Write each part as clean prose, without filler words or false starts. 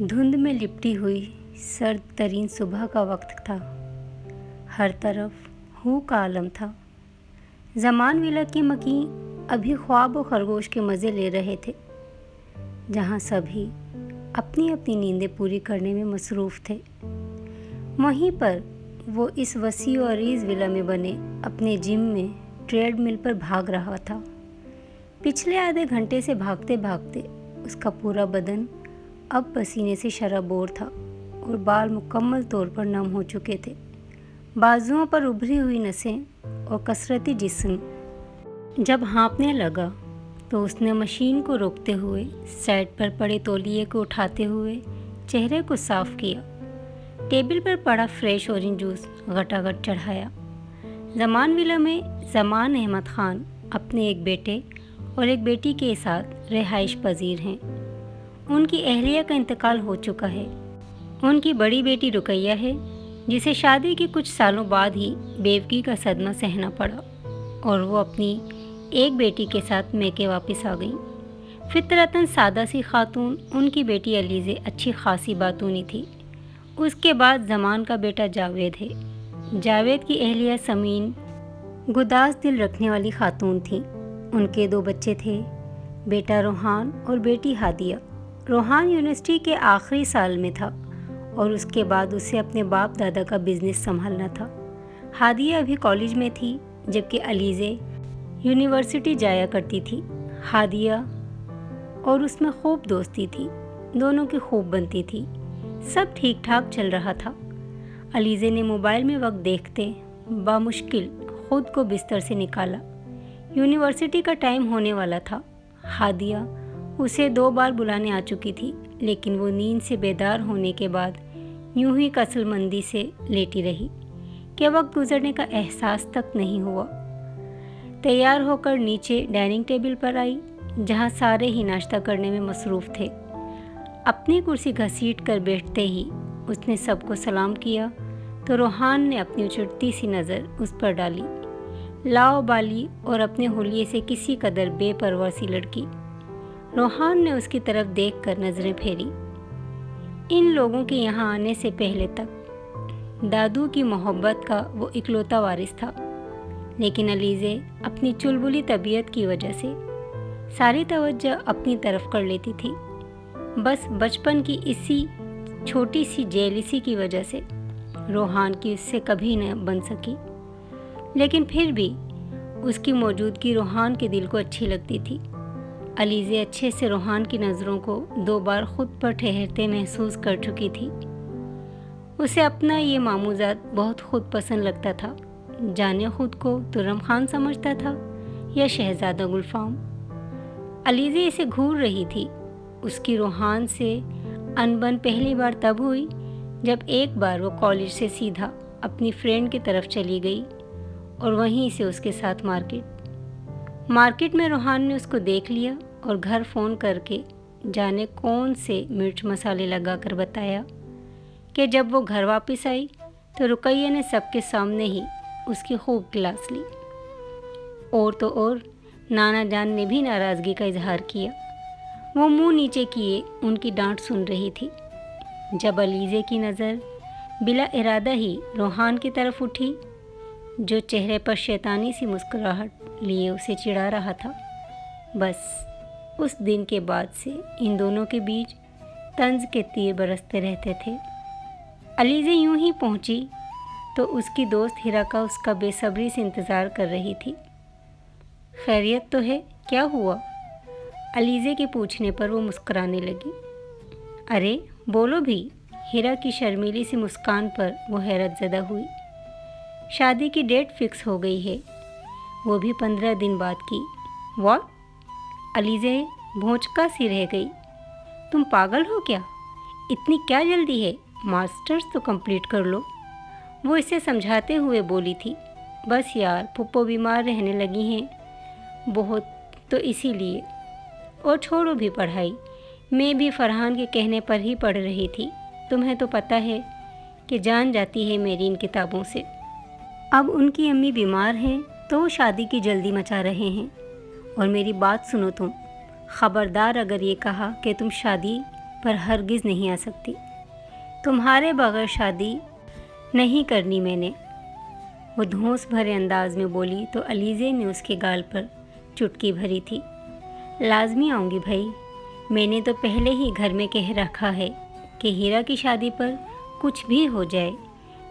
धुंध में लिपटी हुई सर्द तरीन सुबह का वक्त था। हर तरफ हू का आलम था। ज़मान विला के मकीन अभी ख्वाब और खरगोश के मज़े ले रहे थे, जहाँ सभी अपनी अपनी नींदें पूरी करने में मसरूफ़ थे। वहीं पर वो इस वसी और अरीज़ विला में बने अपने जिम में ट्रेडमिल पर भाग रहा था। पिछले आधे घंटे से भागते भागते उसका पूरा बदन अब पसीने से शराबोर था और बाल मुकम्मल तौर पर नम हो चुके थे। बाजुओं पर उभरी हुई नसें और कसरती जिस्म जब हाँफने लगा तो उसने मशीन को रोकते हुए साइड पर पड़े तौलिए को उठाते हुए चेहरे को साफ किया। टेबल पर पड़ा फ्रेश ऑरेंज जूस घटाघट चढ़ाया। ज़मान विला में ज़मान अहमद ख़ान अपने एक बेटे और एक बेटी के साथ रिहाइश पजीर हैं। उनकी अहलिया का इंतकाल हो चुका है। उनकी बड़ी बेटी रुकैया है, जिसे शादी के कुछ सालों बाद ही बेवकी का सदमा सहना पड़ा और वो अपनी एक बेटी के साथ मैके वापस आ गई। फितरतन सादा सी खातून उनकी बेटी अलीज़े अच्छी खासी बातूनी थी। उसके बाद ज़मान का बेटा जावेद है। जावेद की अहलिया समीन गुदास दिल रखने वाली खातून थी। उनके 2 बच्चे थे, बेटा रोहान और बेटी हादिया। रोहान यूनिवर्सिटी के आखिरी साल में था और उसके बाद उसे अपने बाप दादा का बिजनेस संभालना था। हादिया अभी कॉलेज में थी, जबकि अलीज़े यूनिवर्सिटी जाया करती थी। हादिया और उसमें खूब दोस्ती थी, दोनों की खूब बनती थी। सब ठीक ठाक चल रहा था। अलीज़े ने मोबाइल में वक्त देखते बामुश्किल खुद को बिस्तर से निकाला। यूनिवर्सिटी का टाइम होने वाला था। हादिया उसे 2 बार बुलाने आ चुकी थी, लेकिन वो नींद से बेदार होने के बाद यूं ही कसलमंदी से लेटी रही कि वक्त गुजरने का एहसास तक नहीं हुआ। तैयार होकर नीचे डाइनिंग टेबल पर आई, जहाँ सारे ही नाश्ता करने में मसरूफ़ थे। अपनी कुर्सी घसीट कर बैठते ही उसने सबको सलाम किया तो रोहान ने अपनी उचटती सी नज़र उस पर डाली। लाओबाली और अपने हुलिये से किसी कदर बेपरवाह सी लड़की। रोहान ने उसकी तरफ देखकर नज़रें फेरी। इन लोगों के यहाँ आने से पहले तक दादू की मोहब्बत का वो इकलौता वारिस था, लेकिन अलीज़े अपनी चुलबुली तबीयत की वजह से सारी तवज्जो अपनी तरफ कर लेती थी। बस बचपन की इसी छोटी सी जेलिसी की वजह से रोहान की उससे कभी न बन सकी, लेकिन फिर भी उसकी मौजूदगी रोहान के दिल को अच्छी लगती थी। अलीज़े अच्छे से रोहान की नज़रों को 2 बार खुद पर ठहरते महसूस कर चुकी थी। उसे अपना ये मामूज़ात बहुत खुद पसंद लगता था। जाने खुद को तुर्रम खान समझता था या शहज़ादा गुलफाम। अलीज़े इसे घूर रही थी। उसकी रोहान से अनबन पहली बार तब हुई जब एक बार वो कॉलेज से सीधा अपनी फ्रेंड की तरफ चली गई और वहीं से उसके साथ मार्केट में रोहान ने उसको देख लिया और घर फ़ोन करके जाने कौन से मिर्च मसाले लगाकर बताया कि जब वो घर वापस आई तो रुकैया ने सबके सामने ही उसकी खूब क्लास ली। और तो और नाना जान ने भी नाराज़गी का इजहार किया। वो मुंह नीचे किए उनकी डांट सुन रही थी। जब अलीज़े की नज़र बिला इरादा ही रोहान की तरफ उठी, जो चेहरे पर शैतानी सी मुस्कुराहट लिए उसे चिढ़ा रहा था, बस उस दिन के बाद से इन दोनों के बीच तंज के तीर बरसते रहते थे। अलीज़े यूं ही पहुंची तो उसकी दोस्त हिरा का उसका बेसब्री से इंतज़ार कर रही थी। खैरियत तो है, क्या हुआ? अलीज़े के पूछने पर वो मुस्कुराने लगी। अरे बोलो भी। हिरा की शर्मीली सी मुस्कान पर वो हैरत ज़दा हुई। शादी की डेट फिक्स हो गई है, वो भी 15 दिन बाद की। व्हाट? अलीज़े भौंचका सी रह गई। तुम पागल हो क्या? इतनी क्या जल्दी है? मास्टर्स तो कंप्लीट कर लो। वो इसे समझाते हुए बोली थी। बस यार, पुप्पो बीमार रहने लगी हैं बहुत, तो इसीलिए। और छोड़ो भी पढ़ाई, मैं भी फरहान के कहने पर ही पढ़ रही थी। तुम्हें तो पता है कि जान जाती है मेरी इन किताबों से। अब उनकी अम्मी बीमार हैं तो वो शादी की जल्दी मचा रहे हैं। और मेरी बात सुनो तुम, ख़बरदार अगर ये कहा कि तुम शादी پر ہرگز نہیں آ سکتی۔ تمہارے بغیر شادی نہیں کرنی میں نے، وہ دھونس بھرے انداز میں بولی تو علیزے نے اس کے گال پر چٹکی بھری تھی۔ لازمی آؤں گی بھائی، میں نے تو پہلے ہی گھر میں کہہ رکھا ہے کہ ہیرا کی شادی پر کچھ بھی ہو جائے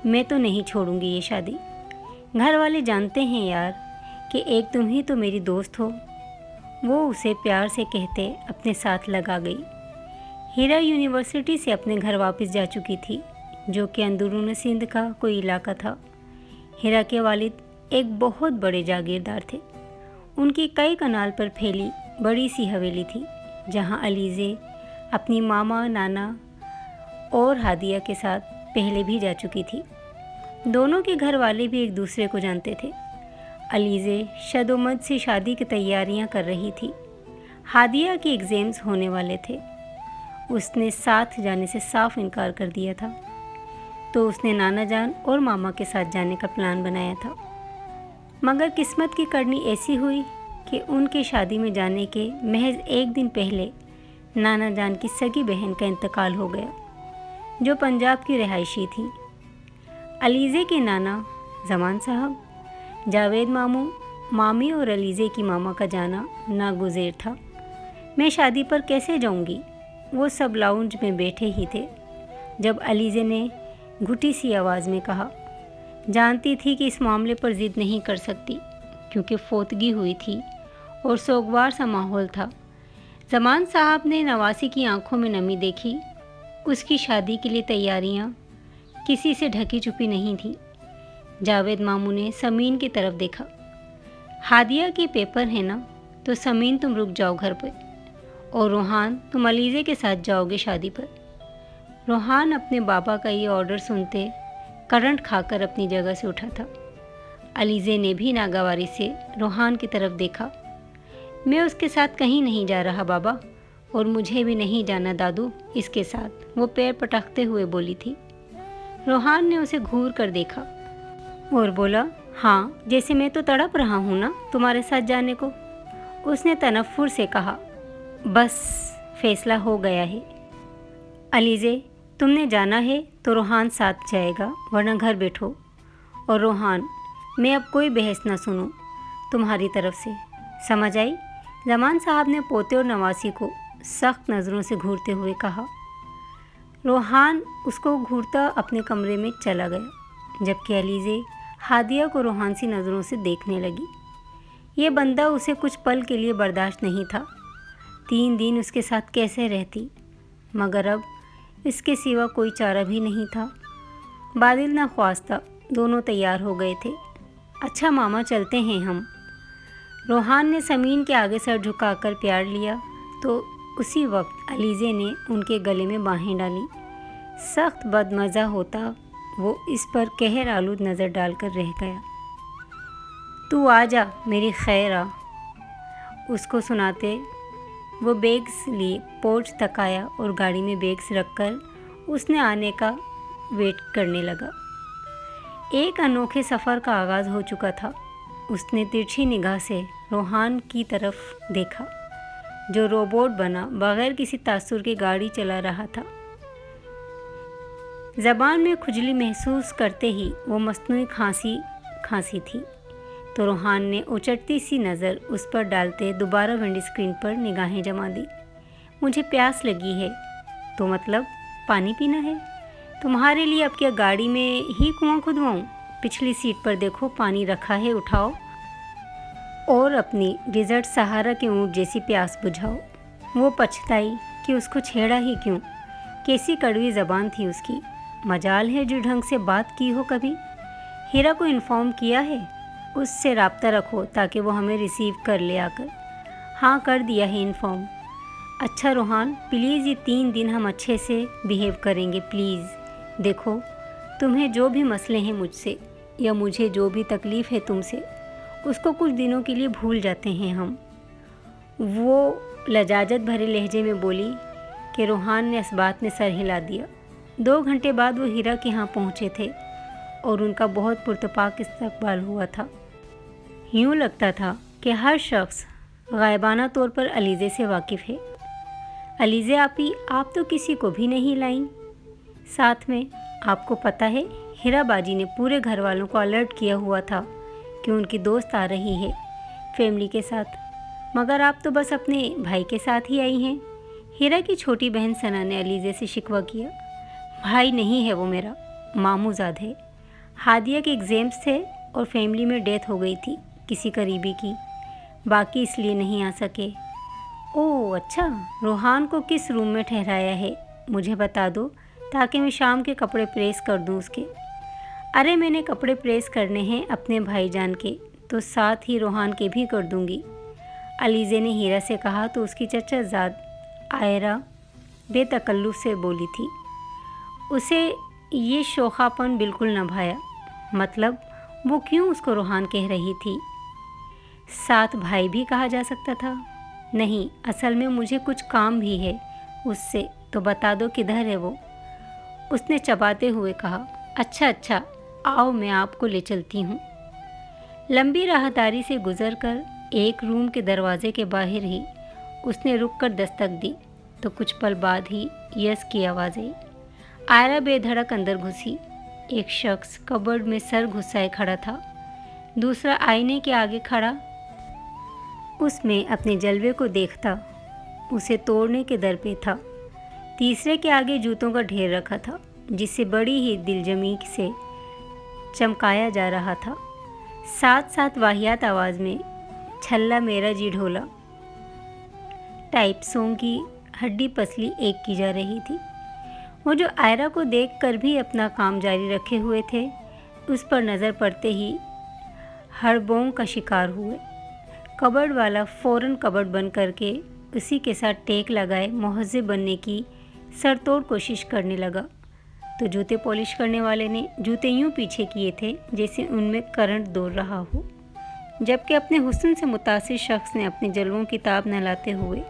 میں تو نہیں چھوڑوں گی یہ شادی۔ گھر والے جانتے ہیں یار کہ ایک تم ہی تو میری دوست ہو، وہ اسے پیار سے کہتے اپنے ساتھ لگا گئی۔ ہیرا یونیورسٹی سے اپنے گھر واپس جا چکی تھی، جو کہ اندرون سندھ کا کوئی علاقہ تھا۔ ہیرا کے والد ایک بہت بڑے جاگیردار تھے۔ ان کی کئی کنال پر پھیلی بڑی سی حویلی تھی، جہاں علیزے اپنی ماما، نانا اور ہادیہ کے ساتھ پہلے بھی جا چکی تھی۔ دونوں کے گھر والے بھی ایک دوسرے کو جانتے تھے۔ علیزے شد و مد سے شادی کی تیاریاں کر رہی تھی۔ ہادیہ کے ایگزامز ہونے والے تھے۔ اس نے ساتھ جانے سے صاف انکار کر دیا تھا، تو اس نے نانا جان اور ماما کے ساتھ جانے کا پلان بنایا تھا، مگر قسمت کی کڑنی ایسی ہوئی کہ ان کے شادی میں جانے کے محض ایک دن پہلے نانا جان کی سگی بہن کا انتقال ہو گیا، جو پنجاب کی رہائشی تھی۔ علیزے کے نانا زمان صاحب، جاوید ماموں، مامی اور علیزے کی ماما کا جانا ناگزیر تھا۔ میں شادی پر کیسے جاؤں گی؟ وہ سب لاؤنج میں بیٹھے ہی تھے جب علیزے نے گھٹی سی آواز میں کہا۔ جانتی تھی کہ اس معاملے پر ضد نہیں کر سکتی، کیونکہ فوتگی ہوئی تھی اور سوگوار سا ماحول تھا۔ زمان صاحب نے نواسی کی آنکھوں میں نمی دیکھی۔ اس کی شادی کے لیے تیاریاں کسی سے ڈھکی چھپی نہیں تھیں۔ جاوید ماموں نے سمین کی طرف دیکھا۔ ہادیہ کے پیپر ہے نا، تو سمین تم رک جاؤ گھر پہ، اور روحان تم علیزے کے ساتھ جاؤ گے شادی پر۔ روحان اپنے بابا کا یہ آرڈر سنتے کرنٹ کھا کر اپنی جگہ سے اٹھا تھا۔ علیزے نے بھی ناگواری سے روحان کی طرف دیکھا۔ میں اس کے ساتھ کہیں نہیں جا رہا بابا، اور مجھے بھی نہیں جانا دادو اس کے ساتھ، وہ پیر پٹکتے ہوئے بولی تھی۔ روحان نے اسے گھور کر دیکھا اور بولا، ہاں جیسے میں تو تڑپ رہا ہوں نا تمہارے ساتھ جانے کو۔ اس نے تنفر سے کہا، بس فیصلہ ہو گیا ہے علیزے، تم نے جانا ہے تو روحان ساتھ جائے گا، ورنہ گھر بیٹھو۔ اور روحان، میں اب کوئی بحث نہ سنوں تمہاری طرف سے، سمجھ آئی؟ زمان صاحب نے پوتے اور نواسی کو سخت نظروں سے گھورتے ہوئے کہا۔ روحان اس کو گھورتا اپنے کمرے میں چلا گیا، جبکہ علیزے ہادیہ کو روحان سی نظروں سے دیکھنے لگی۔ یہ بندہ اسے کچھ پل کے لیے برداشت نہیں تھا۔ 3 دن اس کے ساتھ کیسے رہتی، مگر اب اس کے سوا کوئی چارہ بھی نہیں تھا۔ بادل ناخواستہ دونوں تیار ہو گئے تھے۔ اچھا ماما چلتے ہیں ہم۔ روحان نے سمین کے آگے سر جھکا کر پیار لیا تو اسی وقت علیزے نے ان کے گلے میں باہیں ڈالیں۔ سخت بدمزہ ہوتا وہ اس پر قہر آلود نظر ڈال کر رہ گیا۔ تو آ جا میری خیر آ، اس کو سناتے وہ بیگز لیے پورچ تک آیا اور گاڑی میں بیگز رکھ کر اس نے آنے کا ویٹ کرنے لگا۔ ایک انوکھے سفر کا آغاز ہو چکا تھا۔ اس نے ترچھی نگاہ سے روحان کی طرف دیکھا، جو روبوٹ بنا بغیر کسی تاثر کے گاڑی چلا رہا تھا۔ زبان میں کھجلی محسوس کرتے ہی وہ مصنوعی کھانسی تھی، تو روحان نے اچٹتی سی نظر اس پر ڈالتے دوبارہ ونڈ اسکرین پر نگاہیں جما دی۔ مجھے پیاس لگی ہے، تو مطلب پانی پینا ہے؟ تمہارے لیے اب کیا گاڑی میں ہی کنواں کھدواؤں؟ پچھلی سیٹ پر دیکھو پانی رکھا ہے، اٹھاؤ اور اپنی ڈیزرٹ سہارا کے اونٹ جیسی پیاس بجھاؤ۔ وہ پچھتائی کہ اس کو چھیڑا ہی کیوں، کیسی کڑوی زبان تھی اس کی۔ مجال ہے جو ڈھنگ سے بات کی ہو کبھی؟ ہیرا کو انفارم کیا ہے؟ اس سے رابطہ رکھو تاکہ وہ ہمیں ریسیو کر لے آ کر۔ ہاں کر دیا ہے انفارم۔ اچھا روحان پلیز، یہ 3 دن ہم اچھے سے بیہیو کریں گے پلیز۔ دیکھو تمہیں جو بھی مسئلے ہیں مجھ سے، یا مجھے جو بھی تکلیف ہے تم سے، اس کو کچھ دنوں کے لیے بھول جاتے ہیں ہم۔ وہ لجاجت بھرے لہجے میں بولی کہ روحان نے اس بات میں سر ہلا دیا۔ 2 گھنٹے بعد وہ ہیرا کے ہاں پہنچے تھے اور ان کا بہت پرتپاک استقبال ہوا تھا۔ یوں لگتا تھا کہ ہر شخص غائبانہ طور پر علیزے سے واقف ہے۔ अलीज़े आपी, आप तो किसी को भी नहीं लाईं साथ में। आपको पता है, हीरा बाजी ने पूरे घर वालों को अलर्ट किया हुआ था कि उनकी दोस्त आ रही है फैमिली के साथ, मगर आप तो बस अपने भाई के साथ ही आई हैं। हीरा की छोटी बहन सना ने अलीज़े से शिकवा किया। भाई नहीं है वो मेरा, मामूजाद है। हादिया के एग्ज़ाम्स थे और फैमिली में डेथ हो गई थी किसी करीबी की, बाकी इसलिए नहीं आ सके। ओह अच्छा, रोहान को किस रूम में ठहराया है मुझे बता दो, ताकि मैं शाम के कपड़े प्रेस कर दूं उसके। अरे मैंने कपड़े प्रेस करने हैं अपने भाईजान के, तो साथ ही रोहान के भी कर दूंगी, अलीज़े ने हीरा से कहा तो उसकी चचाजाद आयरा बेतकल्लुफ़ से बोली थी। उसे ये शोखापन बिल्कुल न भाया। मतलब वो क्यों उसको रोहान कह रही थी? साथ भाई भी कहा जा सकता था। नहीं, असल में मुझे कुछ काम भी है उससे, तो बता दो किधर है वो, उसने चबाते हुए कहा। अच्छा अच्छा, आओ मैं आपको ले चलती हूँ। लंबी राहदारी से गुजरकर एक रूम के दरवाजे के बाहर ही उसने रुककर दस्तक दी तो कुछ पल बाद ही यस की आवाज़ आई। आयरा बेधड़क अंदर घुसी। एक शख्स कबर्ड में सर घुसाए खड़ा था, दूसरा आईने के आगे खड़ा उसमें अपने जलवे को देखता उसे तोड़ने के दर पे था। तीसरे के आगे जूतों का ढेर रखा था, जिसे बड़ी ही दिलजमी से चमकाया जा रहा था। साथ साथ वाहियात आवाज़ में छल्ला मेरा जी ढोला टाइप सॉन्ग की हड्डी पसली एक की जा रही थी। वो जो आयरा को देखकर भी अपना काम जारी रखे हुए थे, उस पर नज़र पड़ते ही हड़बों का शिकार हुए। कबर्ड वाला फ़ौरन कबर्ड बंद करके उसी के साथ टेक लगाए मुहज़्ज़िब बनने की सरतोड़ कोशिश करने लगा, तो जूते पॉलिश करने वाले ने जूते यूं पीछे किए थे जैसे उनमें करंट दौड़ रहा हो, जबकि अपने हुस्न से मुतासिर शख्स ने अपने जलवों की ताब न लाते हुए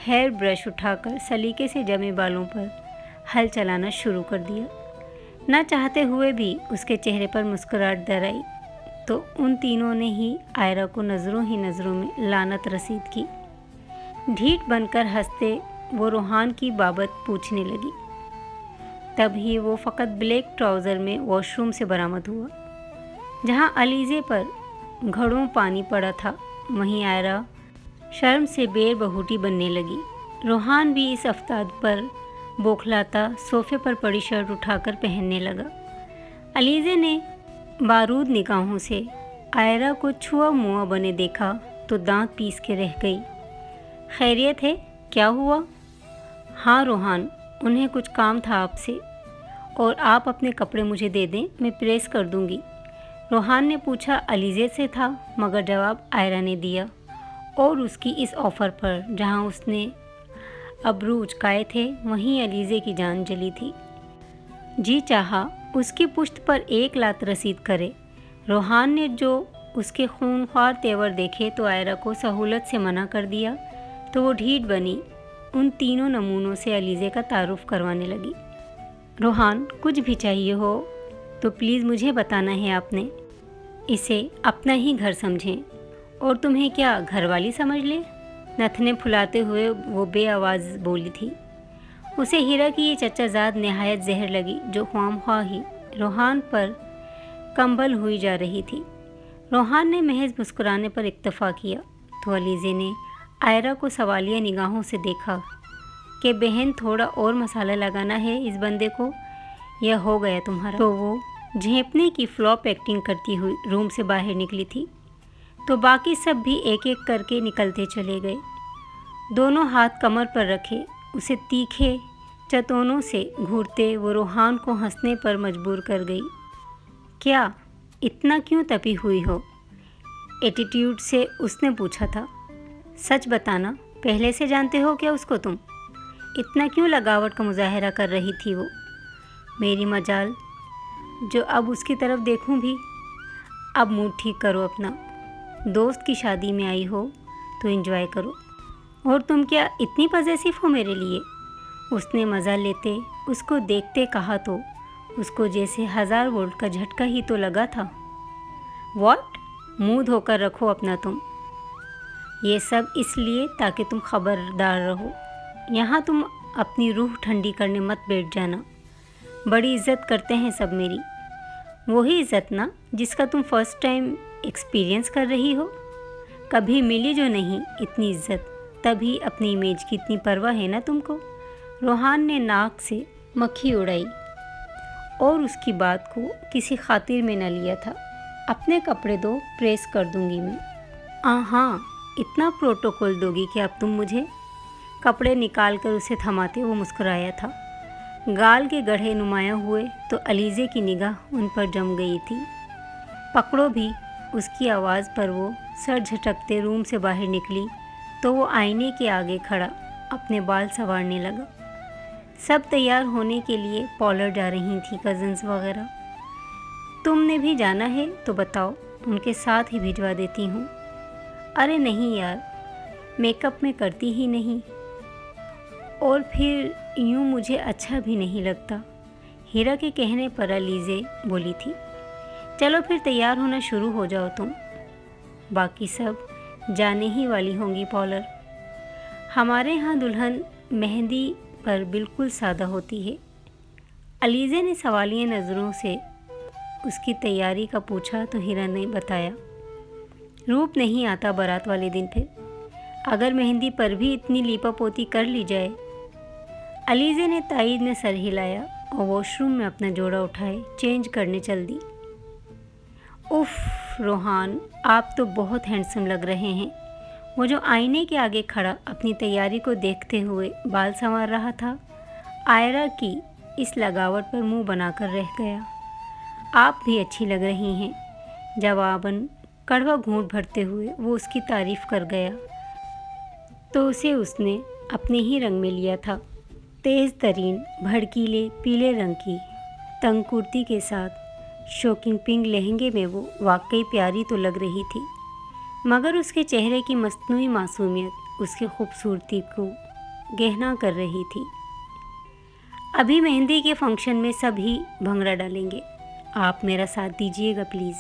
हेयर ब्रश उठाकर सलीके से जमे बालों पर हल चलाना शुरू कर दिया। न चाहते हुए भी उसके चेहरे पर मुस्कुराहट दर आई, तो उन तीनों ने ही आयरा को नज़रों ही नज़रों में लानत रसीद की। ढीठ बनकर हंसते वो रोहान की बाबत पूछने लगी। तभी वो फ़कत ब्लैक ट्राउज़र में वॉशरूम से बरामद हुआ। जहाँ अलीज़े पर घड़ों पानी पड़ा था, वहीं आयरा शर्म से बेर बहूटी बनने लगी। रोहान भी इस अफ्ताद पर बौखलाता सोफे पर पड़ी शर्ट उठाकर पहनने लगा। अलीज़े ने बारूद निगाहों से आयरा को छुआ मुआ बने देखा तो दांत पीस के रह गई। खैरियत है, क्या हुआ? हाँ रोहान, उन्हें कुछ काम था आपसे, और आप अपने कपड़े मुझे दे दें, मैं प्रेस कर दूंगी। रोहान ने पूछा अलीज़े से था, मगर जवाब आयरा ने दिया, और उसकी इस ऑफ़र पर जहाँ उसने अबरू उचकाए थे, वहीं अलीज़े की जान जली थी। जी चाहा उसकी पुश्त पर एक लात रसीद करे। रोहान ने जो उसके खूनख्वार तेवर देखे तो आयरा को सहूलत से मना कर दिया, तो वो ढीठ बनी उन तीनों नमूनों से अलीज़े का तारुफ करवाने लगी। रोहान, कुछ भी चाहिए हो तो प्लीज़ मुझे बताना है आपने। इसे अपना ही घर समझें, और तुम्हें क्या घरवाली समझ ले? नथने फुलाते हुए वो बेआवाज़ बोली थी। उसे हीरा की ये चचाजाद नहायत जहर लगी, जो ख्वामख्वाह ही रोहान पर कंबल हुई जा रही थी। रोहान ने महज मुस्कुराने पर इक्तफ़ा किया, तो अलीज़े ने आयरा को सवालिया निगाहों से देखा कि बहन, थोड़ा और मसाला लगाना है इस बंदे को, यह हो गया तुम्हारा। तो वो झेंपने की फ्लॉप एक्टिंग करती हुई रूम से बाहर निकली थी, तो बाकी सब भी एक एक करके निकलते चले गए। दोनों हाथ कमर पर रखे उसे तीखे चतोनों से घूरते वो रोहान को हंसने पर मजबूर कर गई। क्या इतना क्यों तपी हुई हो? एटीट्यूड से उसने पूछा था। सच बताना, पहले से जानते हो क्या उसको तुम? इतना क्यों लगावट का मुजाहरा कर रही थी वो? मेरी मजाल जो अब उसकी तरफ देखूं भी। अब मूड ठीक करो अपना, दोस्त की शादी में आई हो तो एंजॉय करो। और तुम क्या इतनी पॉजेसिव हो मेरे लिए? उसने मज़ा लेते उसको देखते कहा, तो उसको जैसे 1000 वोल्ट का झटका ही तो लगा था। व्हाट? मुंह धोकर रखो अपना तुम। ये सब इसलिए ताकि तुम खबरदार रहो। यहाँ तुम अपनी रूह ठंडी करने मत बैठ जाना। बड़ी इज़्ज़त करते हैं सब मेरी। वही इज़्ज़त ना जिसका तुम फर्स्ट टाइम एक्सपीरियंस कर रही हो। कभी मिली जो नहीं इतनी इज़्ज़त, तभी अपनी इमेज की इतनी परवाह है ना तुमको। रोहान ने नाक से मक्खी उड़ाई और उसकी बात को किसी खातिर में न लिया था। अपने कपड़े दो, प्रेस कर दूंगी मैं। हाँ, इतना प्रोटोकॉल दोगी कि अब तुम मुझे? कपड़े निकाल कर उसे थमाते वो मुस्कुराया था। गाल के गढ़े नुमाया हुए तो अलीज़े की निगाह उन पर जम गई थी। पकड़ो भी। उसकी आवाज़ पर वो सर झटकते रूम से बाहर निकली तो वो आईने के आगे खड़ा अपने बाल संवारने लगा। सब तैयार होने के लिए पार्लर जा रही थी, कज़न्स वगैरह। तुमने भी जाना है तो बताओ, उनके साथ ही भिजवा देती हूँ। अरे नहीं यार, मेकअप में करती ही नहीं, और फिर यूँ मुझे अच्छा भी नहीं लगता। हीरा के कहने पर अलीज़े बोली थी। चलो फिर तैयार होना शुरू हो जाओ तुम। बाकी सब जाने ही वाली होंगी पार्लर। हमारे यहाँ दुल्हन मेहंदी पर बिल्कुल सादा होती है। अलीज़े ने सवालिया नज़रों से उसकी तैयारी का पूछा तो हीरा ने बताया। रूप नहीं आता बारात वाले दिन फिर, अगर मेहंदी पर भी इतनी लीपापोती कर ली जाए। अलीज़े ने तायद में सर हिलाया और वॉशरूम में अपना जोड़ा उठाए चेंज करने चल दी। उफ़ रोहान, आप तो बहुत हैंडसम लग रहे हैं। वो जो आईने के आगे खड़ा अपनी तैयारी को देखते हुए बाल संवार रहा था, आयरा की इस लगावट पर मुंह बनाकर रह गया। आप भी अच्छी लग रही हैं। जवाबन कड़वा घूंट भरते हुए वो उसकी तारीफ़ कर गया तो उसे उसने अपने ही रंग में लिया था। तेज़ तरीन भड़कीले पीले रंग की तंग कुर्ती के साथ शॉकिंग पिंक लहंगे में वो वाकई प्यारी तो लग रही थी, मगर उसके चेहरे की मस्नूई मासूमियत उसकी खूबसूरती को गहना कर रही थी। अभी मेहंदी के फंक्शन में सभी भंगड़ा डालेंगे, आप मेरा साथ दीजिएगा प्लीज़।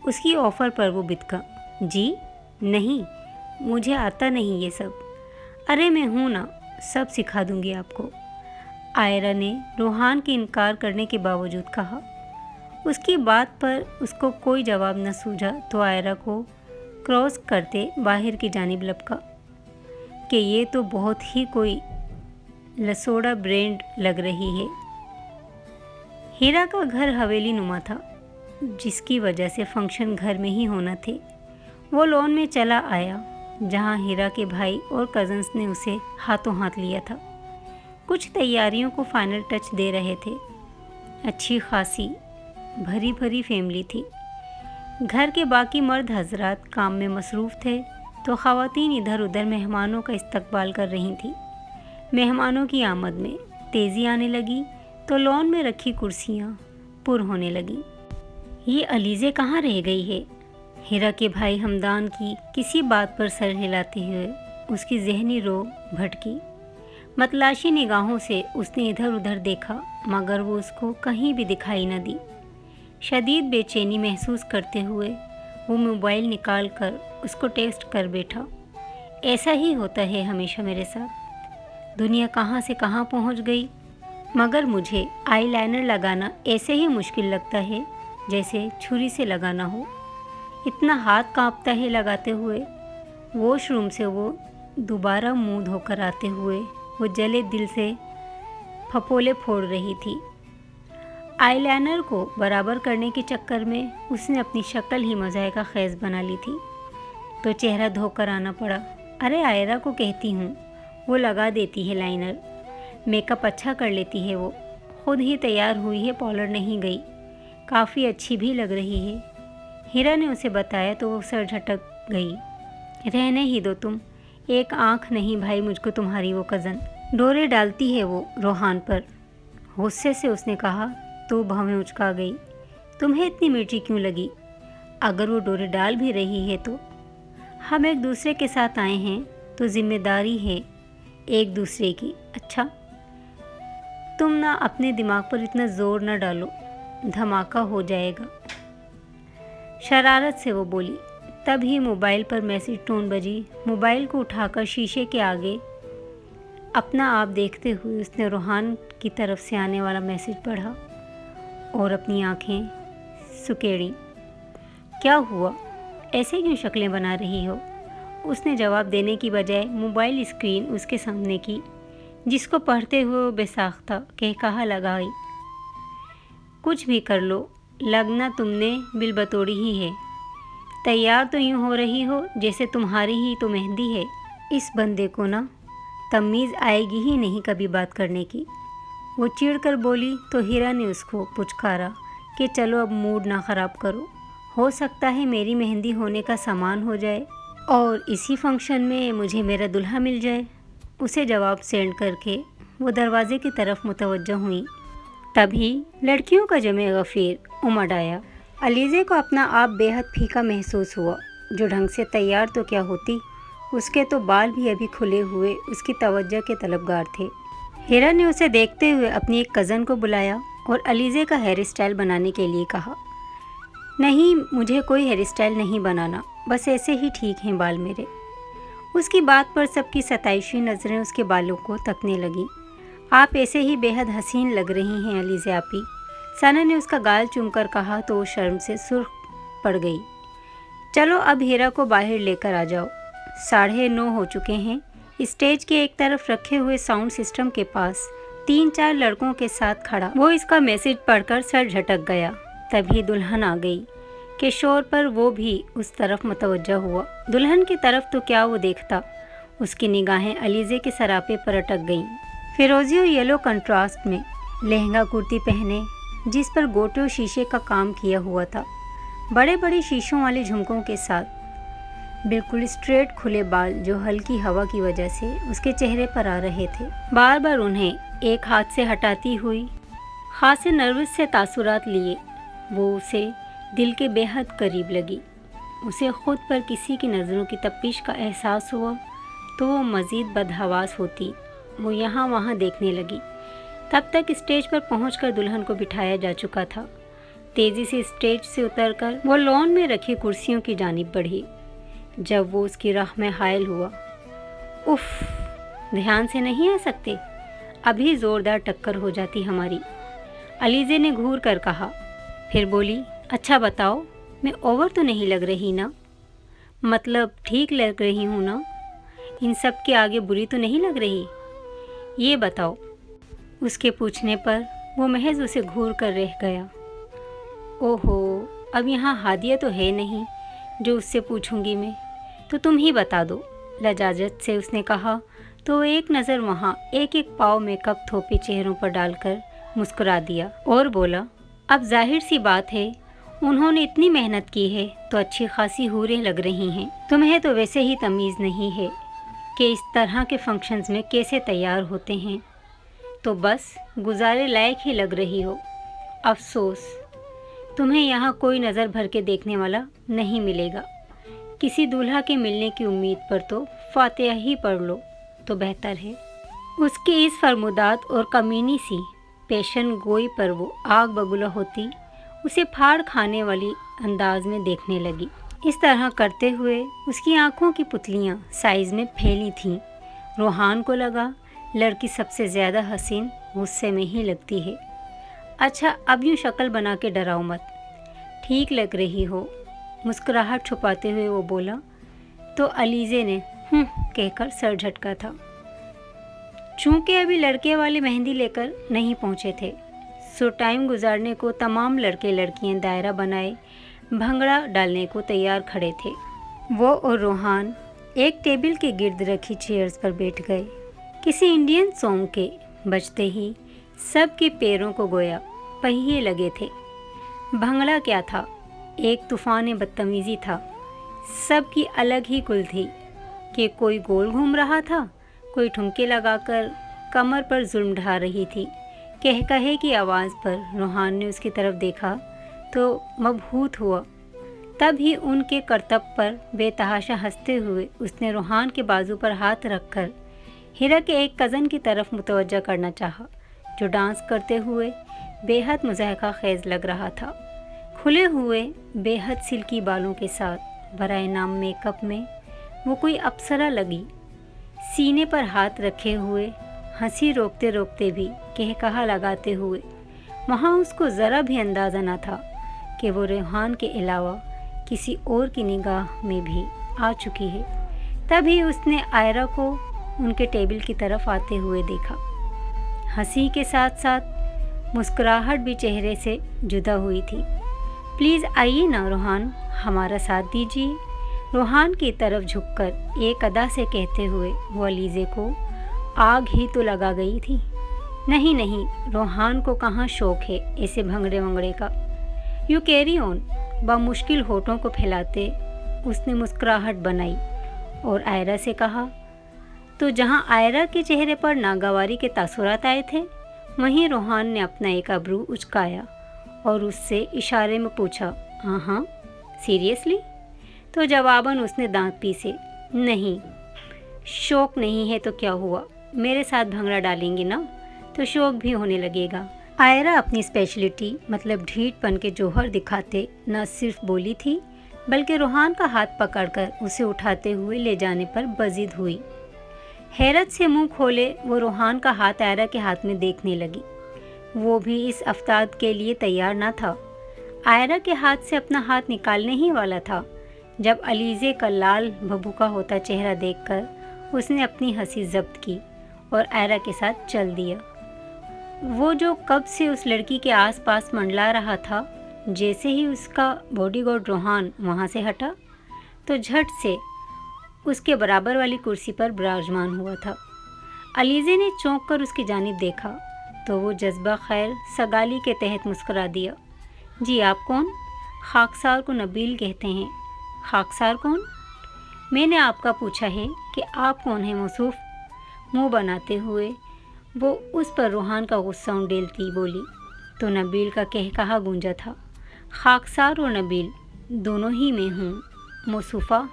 उसकी ऑफ़र पर वो बिदका। जी नहीं, मुझे आता नहीं ये सब। अरे मैं हूँ ना, सब सिखा दूँगी आपको। आयरा ने रोहान के इनकार करने के बावजूद कहा। उसकी बात पर उसको कोई जवाब न सूझा तो आयरा को क्रॉस करते बाहर की जानिब लपका कि ये तो बहुत ही कोई लसोड़ा ब्रांड लग रही है। हीरा का घर हवेली नुमा था, जिसकी वजह से फंक्शन घर में ही होना थे। वो लॉन में चला आया जहां हीरा के भाई और कज़न्स ने उसे हाथों हाथ लिया था। कुछ तैयारियों को फाइनल टच दे रहे थे। अच्छी खासी भरी भरी फैमिली थी। घर के बाकी मर्द हजरात काम में मसरूफ़ थे तो ख़वातीन इधर उधर मेहमानों का इस्तकबाल कर रही थी। मेहमानों की आमद में तेज़ी आने लगी तो लॉन में रखी कुर्सियाँ पुर होने लगीं। ये अलीज़े कहाँ रह गई है? हीरा के भाई हमदान की किसी बात पर सर हिलाते हुए उसकी जहनी रो भटकी। मतलाशी निगाहों से उसने इधर उधर देखा, मगर वो उसको कहीं भी दिखाई न दी। शदीद बेचैनी महसूस करते हुए वो मोबाइल निकाल कर उसको टेक्स्ट कर बैठा। ऐसा ही होता है हमेशा मेरे साथ। दुनिया कहाँ से कहाँ पहुँच गई, मगर मुझे आईलाइनर लगाना ऐसे ही मुश्किल लगता है जैसे छुरी से लगाना हो। इतना हाथ कांपता है लगाते हुए। वॉशरूम से वो दोबारा मुंह धोकर आते हुए वो जले दिल से फपोले फोड़ रही थी। आईलाइनर को बराबर करने के चक्कर में उसने अपनी शक्ल ही मज़ाहिका ख़ैज़ बना ली थी तो चेहरा धोकर आना पड़ा। अरे आयरा को कहती हूँ, वो लगा देती है लाइनर, मेकअप अच्छा कर लेती है। वो खुद ही तैयार हुई है, पार्लर नहीं गई। काफ़ी अच्छी भी लग रही है। हीरा ने उसे बताया तो वो सर झटक गई। रहने ही दो तुम, एक आँख नहीं भाई मुझको तुम्हारी वो कज़न। डोरे डालती है वो रोहान पर। गुस्से से उसने कहा तो भवें उचका गई। तुम्हें इतनी मिर्ची क्यों लगी? अगर वो डोरे डाल भी रही है तो हम एक दूसरे के साथ आए हैं तो जिम्मेदारी है एक दूसरे की। अच्छा, तुम ना अपने दिमाग पर इतना ज़ोर न डालो, धमाका हो जाएगा। शरारत से वो बोली। तभी मोबाइल पर मैसेज टोन बजी। मोबाइल को उठाकर शीशे के आगे अपना आप देखते हुए उसने रोहान की तरफ से आने वाला मैसेज पढ़ा और अपनी आंखें सुकेड़ी। क्या हुआ, ऐसे क्यों शक्लें बना रही हो? उसने जवाब देने की बजाय मोबाइल स्क्रीन उसके सामने की, जिसको पढ़ते हुए वो बेसाख्ता कहा लगाई। कुछ भी कर लो, लगना तुमने बिलबतोड़ी ही है। तैयार तो यूँ हो रही हो जैसे तुम्हारी ही तो मेहंदी है। इस बंदे को ना तमीज़ आएगी ही नहीं कभी बात करने की। वो चिढ़ कर बोली तो हीरा ने उसको पुचकारा कि चलो अब मूड ना ख़राब करो, हो सकता है मेरी मेहंदी होने का सामान हो जाए और इसी फंक्शन में मुझे मेरा दुल्हा मिल जाए। उसे जवाब सेंड करके वो दरवाजे की तरफ मुतवज्जह हुई। तभी लड़कियों का जमे गफ़ीर उमड़ आया। अलीज़े को अपना आप बेहद फीका महसूस हुआ। जो ढंग से तैयार तो क्या होती, उसके तो बाल भी अभी खुले हुए उसकी तवज्जो के तलबगार थे। हीरा ने उसे देखते हुए अपनी एक कज़न को बुलाया और अलीज़े का हेयर स्टाइल बनाने के लिए कहा। नहीं, मुझे कोई हेयर स्टाइल नहीं बनाना, बस ऐसे ही ठीक हैं बाल मेरे। उसकी बात पर सबकी सताइशी नज़रें उसके बालों को तकने लगीं। आप ऐसे ही बेहद हसीन लग रही हैं अलीज़े आपी। सना ने उसका गाल चूमकर कहा तो वो शर्म से सुर्ख पड़ गई। चलो अब हीरा को बाहर लेकर आ जाओ, 9:30 हो चुके हैं। स्टेज के एक तरफ रखे हुए साउंड सिस्टम के पास 3-4 लड़कों के साथ खड़ा वो इसका मैसेज पढ़कर सर झटक गया। तभी दुल्हन आ गई के शोर पर वो भी उस तरफ मुतवज्जह हुआ। दुल्हन की तरफ तो क्या वो देखता, उसकी निगाहें अलीज़े के सरापे पर अटक गईं। फिरोज़ी और येलो कंट्रास्ट में लहंगा कुर्ती पहने, जिस पर गोटे शीशे का काम किया हुआ था, बड़े बड़े शीशों वाले झुमकों के साथ बिल्कुल स्ट्रेट खुले बाल जो हल्की हवा की वजह से उसके चेहरे पर आ रहे थे। बार बार उन्हें एक हाथ से हटाती हुई खासे नर्वस से तासुरात लिए वो उसे दिल के बेहद करीब लगी। उसे खुद पर किसी की नज़रों की तपिश का एहसास हुआ तो वो मज़ीद बदहवास होती। वो यहाँ वहाँ देखने लगी। तब तक स्टेज पर पहुंचकर दुल्हन को बिठाया जा चुका था। तेज़ी से स्टेज से उतरकर वो लॉन में रखी कुर्सियों की जानिब बढ़ी। जब वो उसकी राह में हायल हुआ, उफ, ध्यान से नहीं आ सकते, अभी ज़ोरदार टक्कर हो जाती हमारी, अलीज़े ने घूर कर कहा। फिर बोली, अच्छा बताओ, मैं ओवर तो नहीं लग रही ना? मतलब ठीक लग रही हूँ ना? इन सब के आगे बुरी तो नहीं लग रही? ये बताओ। उसके पूछने पर वो महज उसे घूर कर रह गया। ओहो, अब यहाँ हादिया तो है नहीं जो उससे पूछूंगी मैं, तो तुम ही बता दो, लजाजत से उसने कहा तो एक नज़र वहाँ एक एक पाव मेकअप थोपे चेहरों पर डालकर मुस्कुरा दिया और बोला, अब जाहिर सी बात है उन्होंने इतनी मेहनत की है तो अच्छी खासी हूरें लग रही हैं। तुम्हें तो वैसे ही तमीज़ नहीं है कि इस तरह के फंक्शंस में कैसे तैयार होते हैं, तो बस गुजारे लायक ही लग रही हो। अफसोस, तुम्हें यहाँ कोई नज़र भर के देखने वाला नहीं मिलेगा। किसी दूल्हा के मिलने की उम्मीद पर तो फातिहा ही पढ़ लो तो बेहतर है। उसकी इस फरमुदात और कमीनी सी पेशन गोई पर वो आग बबूला होती उसे फाड़ खाने वाली अंदाज में देखने लगी। इस तरह करते हुए उसकी आंखों की पुतलियाँ साइज़ में फैली थीं। रोहान को लगा लड़की सबसे ज़्यादा हसीन गुस्से में ही लगती है। अच्छा, अब यूँ शक्ल बना के डराओ मत, ठीक लग रही हो, मुस्कुराहट छुपाते हुए वो बोला। तो अलीज़े ने कहकर सर झटका था। चूँकि अभी लड़के वाले मेहंदी लेकर नहीं पहुँचे थे, सो टाइम गुजारने को तमाम लड़के लड़कियाँ दायरा बनाए भंगड़ा डालने को तैयार खड़े थे। वो और रोहान एक टेबल के गिर्द रखी चेयर्स पर बैठ गए। किसी इंडियन सॉन्ग के बजते ही सबके पैरों को गोया पहिए लगे थे। भंगड़ा क्या था, एक तूफ़ान बदतमीज़ी था। सबकी अलग ही कुल थी कि कोई गोल घूम रहा था, कोई ठुमके लगाकर कमर पर जुल्म ढा रही थी। कहे की आवाज़ पर रोहान ने उसकी तरफ देखा तो मबहूत हुआ। तब ही उनके करतब पर बेतहाशा हंसते हुए उसने रोहान के बाजू पर हाथ रखकर हीरा के एक कज़न की तरफ मुतवज्जा करना चाहा, जो डांस करते हुए बेहद मुज़ाहिका खेज़ लग रहा था। खुले हुए बेहद सिल्की बालों के साथ बराए नाम मेकअप में वो कोई अप्सरा लगी। सीने पर हाथ रखे हुए, हंसी रोकते रोकते भी कहकहा लगाते हुए। वहाँ उसको ज़रा भी अंदाज़ा न था कि वो रेहान के अलावा किसी और की निगाह में भी आ चुकी है। तभी उसने आयरा को उनके टेबल की तरफ आते हुए देखा। हंसी के साथ साथ मुस्कुराहट भी चेहरे से जुदा हुई थी। प्लीज़ आइए ना रोहान, हमारा साथ दीजिए, रोहान की तरफ झुककर एक अदा से कहते हुए वो अलीज़े को आग ही तो लगा गई थी। नहीं नहीं, रोहान को कहाँ शौक है ऐसे भंगड़े वंगड़े का। You carry on. बामुश्किल होठों को फैलाते उसने मुस्कुराहट बनाई और आयरा से कहा। तो जहाँ आयरा के चेहरे पर नागवारी के तासुरात आए थे, वहीं रोहान ने अपना एक अब्रू उचकाया और उससे इशारे में पूछा, हाँ सीरियसली? तो जवाबन उसने दांत पीसे, नहीं, शौक नहीं है तो क्या हुआ, मेरे साथ भंगड़ा डालेंगे ना तो शौक भी होने लगेगा। आयरा अपनी स्पेशलिटी मतलब ढीठपन के जौहर दिखाते न सिर्फ बोली थी, बल्कि रोहान का हाथ पकड़कर उसे उठाते हुए ले जाने पर बजिद हुई। हैरत से मुंह खोले वो रोहान का हाथ आयरा के हाथ में देखने लगी। वो भी इस अफ्ताद के लिए तैयार न था। आयरा के हाथ से अपना हाथ निकालने ही वाला था जब अलीज़े का लाल भभूका होता चेहरा देखकर उसने अपनी हंसी जब्त की और आयरा के साथ चल दिया। वो जो कब से उस लड़की के आसपास मंडला रहा था, जैसे ही उसका बॉडीगार्ड रोहान वहाँ से हटा तो झट से उसके बराबर वाली कुर्सी पर विराजमान हुआ था। अलीज़े ने चौंक कर उसकी जानिब देखा तो वो जज्बा खैर सगाली के तहत मुस्कुरा दिया। जी आप कौन? खाकसार को नबील कहते हैं। खाकसार कौन? मैंने आपका पूछा है कि आप कौन हैं मौसूफ। मुंह बनाते हुए वो उस पर रोहान का गुस्सा उंडेलती बोली तो नबील का कहकहा गूंजा था। खाकसार और नबील दोनों ही मैं हूँ मौसूफ़ा।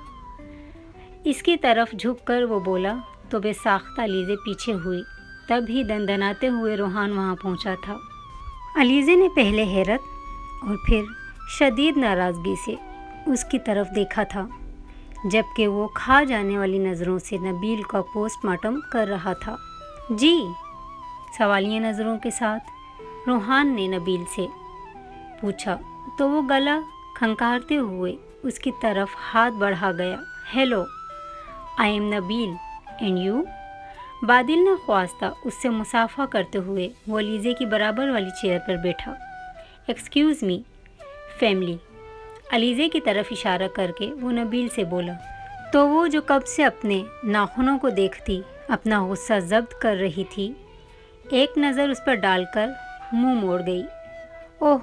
इसकी तरफ झुककर वो बोला तो बेसाख्ता अलीज़े पीछे हुई। तभी दंदनाते हुए रोहान वहाँ पहुँचा था। अलीज़े ने पहले हैरत और फिर शदीद नाराज़गी से उसकी तरफ देखा था, जबकि वो खा जाने वाली नज़रों से नबील का पोस्टमार्टम कर रहा था। जी? सवालिया नज़रों के साथ रोहान ने नबील से पूछा तो वो गला खंकारते हुए उसकी तरफ हाथ बढ़ा गया। Hello, I am Nabeel and you? बादिल ने ख्वास्ता उससे मुसाफा करते हुए वो अलीज़े की बराबर वाली चेयर पर बैठा। एक्सक्यूज़ मी फैमिली, अलीज़े की तरफ इशारा करके वो नबील से बोला तो वो जो कब से अपने नाखूनों को देखती अपना गुस्सा ज़ब्त कर रही थी, एक नज़र उस पर डालकर मुंह मोड़ गई। ओह,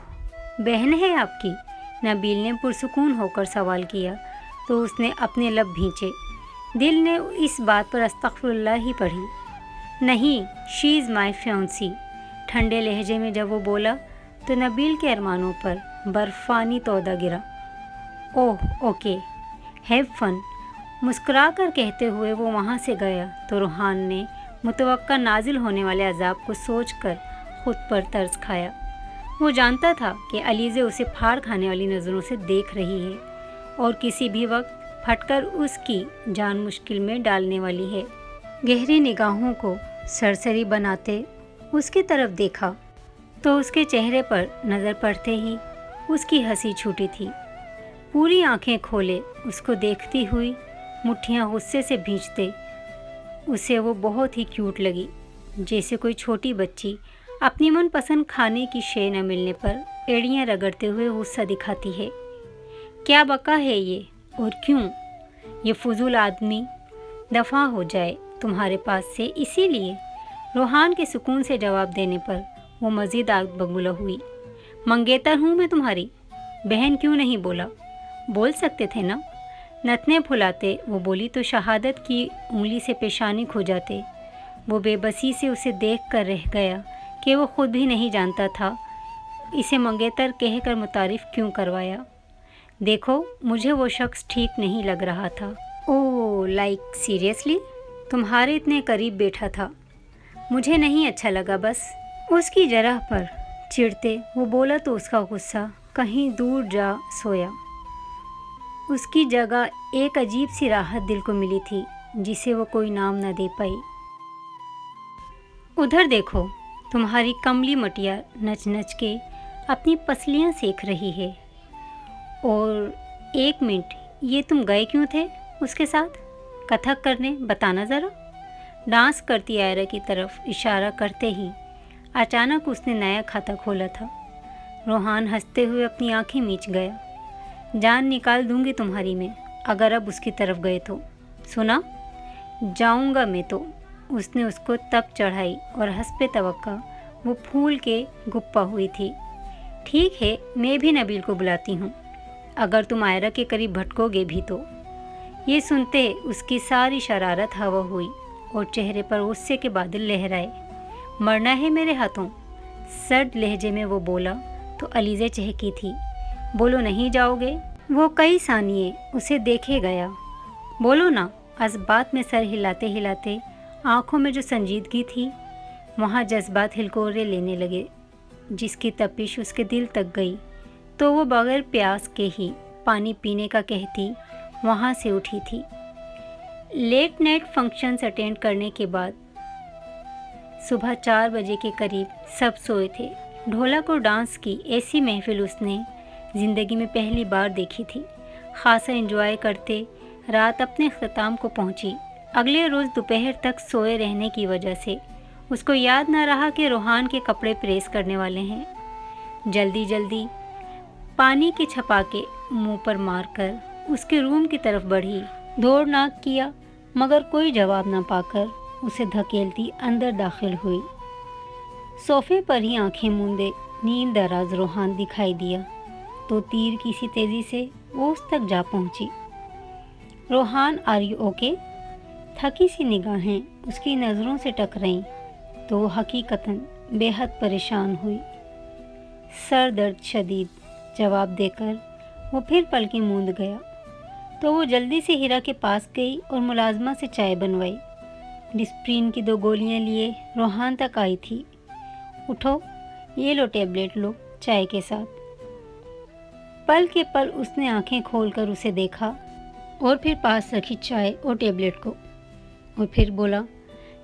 बहन है आपकी? नबील ने पुरसुकून होकर सवाल किया तो उसने अपने लब भींचे। दिल ने इस बात पर अस्तगफिरुल्लाह ही पढ़ी। नहीं, शी इज़ माई फियांसी। ठंडे लहजे में जब वो बोला तो नबील के अरमानों पर बर्फ़ानी तौदा गिरा। Oh okay, have fun. मुस्कुरा कर कहते हुए वो वहाँ से गया तो रोहान ने मुतवक्का नाजिल होने वाले अजाब को सोचकर खुद पर तरस खाया। वो जानता था कि अलीज़े उसे फाड़ खाने वाली नज़रों से देख रही है और किसी भी वक्त फटकर उसकी जान मुश्किल में डालने वाली है। गहरी निगाहों को सरसरी बनाते उसकी तरफ देखा तो उसके चेहरे पर नज़र पड़ते ही उसकी हंसी छूटी थी। पूरी आंखें खोले उसको देखती हुई मुट्ठियाँ गुस्से से भींचते उसे वो बहुत ही क्यूट लगी, जैसे कोई छोटी बच्ची अपनी मनपसंद खाने की शे न मिलने पर एड़ियाँ रगड़ते हुए गुस्सा दिखाती है। क्या बका है ये, और क्यों? ये फजूल आदमी दफ़ा हो जाए तुम्हारे पास से, इसीलिए। रोहान के सुकून से जवाब देने पर वो मज़ीद आग बबूला हुई। मंगेतर हूँ मैं तुम्हारी, बहन क्यों नहीं बोला? बोल सकते थे ना? नथने फुलाते वो बोली तो शहादत की उंगली से पेशानी खो जाते। वो बेबसी से उसे देख कर रह गया कि वो खुद भी नहीं जानता था इसे मंगेतर कहकर मुतारिफ़ क्यों करवाया। देखो, मुझे वो शख्स ठीक नहीं लग रहा था। ओह, लाइक सीरियसली? तुम्हारे इतने करीब बैठा था, मुझे नहीं अच्छा लगा बस। उसकी जरह पर चिढ़ते वो बोला तो उसका गुस्सा कहीं दूर जा सोया। उसकी जगह एक अजीब सी राहत दिल को मिली थी। जिसे वो कोई नाम न दे पाई। उधर देखो, तुम्हारी कमली मटिया नच नच के अपनी पसलियां सेक रही है। और एक मिनट, ये तुम गए क्यों थे उसके साथ कथक करने, बताना ज़रा। डांस करती आयरा की तरफ इशारा करते ही अचानक उसने नया खाता खोला था। रोहान हंसते हुए अपनी आंखें मीच गया। जान निकाल दूंगी तुम्हारी मैं अगर अब उसकी तरफ गए तो। सुना, जाऊंगा मैं तो। उसने उसको तब चढ़ाई और हस्बे तवक्का वो फूल के गुप्पा हुई थी। ठीक है, मैं भी नबील को बुलाती हूँ, अगर तुम आयरा के करीब भटकोगे भी तो। ये सुनते उसकी सारी शरारत हवा हुई और चेहरे पर गुस्से के बादल लहराए। मरना है मेरे हाथों, सर्द लहजे में वो बोला तो अलीज़े चहकी थी। बोलो नहीं जाओगे? वो कई सानिये उसे देखे गया। बोलो ना। असबात में सर हिलाते हिलाते आंखों में जो संजीदगी थी, वहाँ जज्बात हिलकोरे लेने लगे, जिसकी तपिश उसके दिल तक गई तो वो बगैर प्यास के ही पानी पीने का कहती वहाँ से उठी थी। लेट नाइट फंक्शंस अटेंड करने के बाद सुबह 4 बजे के करीब सब सोए थे। ढोलक और डांस की ऐसी महफिल उसने ज़िंदगी में पहली बार देखी थी। खासा एंजॉय करते रात अपने अख्ताम को पहुंची। अगले रोज़ दोपहर तक सोए रहने की वजह से उसको याद न रहा कि रोहान के कपड़े प्रेस करने वाले हैं। जल्दी जल्दी पानी के छपाके मुंह पर मारकर उसके रूम की तरफ बढ़ी। दौड़ नाक किया मगर कोई जवाब न पाकर उसे धकेलती अंदर दाखिल हुई। सोफे पर ही आंखें मूंदे नींद दराज रोहान दिखाई दिया तो तीर की सी तेज़ी से वो उस तक जा पहुंची। Rohan, are you okay? थकी सी निगाहें उसकी नज़रों से टकराईं तो वो हकीकतन बेहद परेशान हुई। सर दर्द शदीद जवाब देकर वो फिर पलकें मूंद गया तो वो जल्दी से हीरा के पास गई और मुलाजमा से चाय बनवाई। डिस्प्रिन की 2 गोलियां लिए रोहान तक आई थी। उठो, ये लो टेबलेट लो चाय के साथ। पल के पल उसने आंखें खोलकर उसे देखा और फिर पास रखी चाय और टेबलेट को और फिर बोला,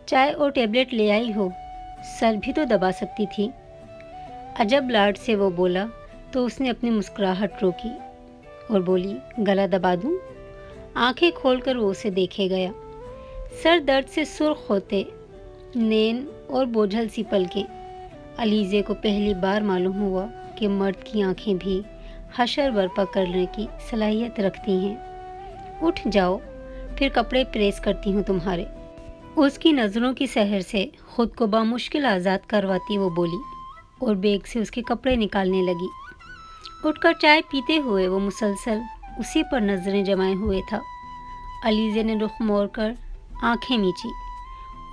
चाय और टेबलेट ले आई हो, सर भी तो दबा सकती थी। अजब लाड से वो बोला तो उसने अपनी मुस्कुराहट रोकी और बोली, गला दबा दूं? आंखें खोलकर वो उसे देखे गया। सर दर्द से सुर्ख होते नैन और बोझल सी पलकें। अलीज़े को पहली बार मालूम हुआ कि मर्द की आंखें भी हशर बर्पा करने की सलाहियत रखती हैं। उठ जाओ, फिर कपड़े प्रेस करती हूँ तुम्हारे। उसकी नज़रों की सहर से खुद को बामुश्किल आज़ाद करवाती वो बोली और बैग से उसके कपड़े निकालने लगी। उठकर चाय पीते हुए वो मुसलसल उसी पर नज़रें जमाए हुए था। अलीज़े ने रुख मोड़कर आंखें मींची।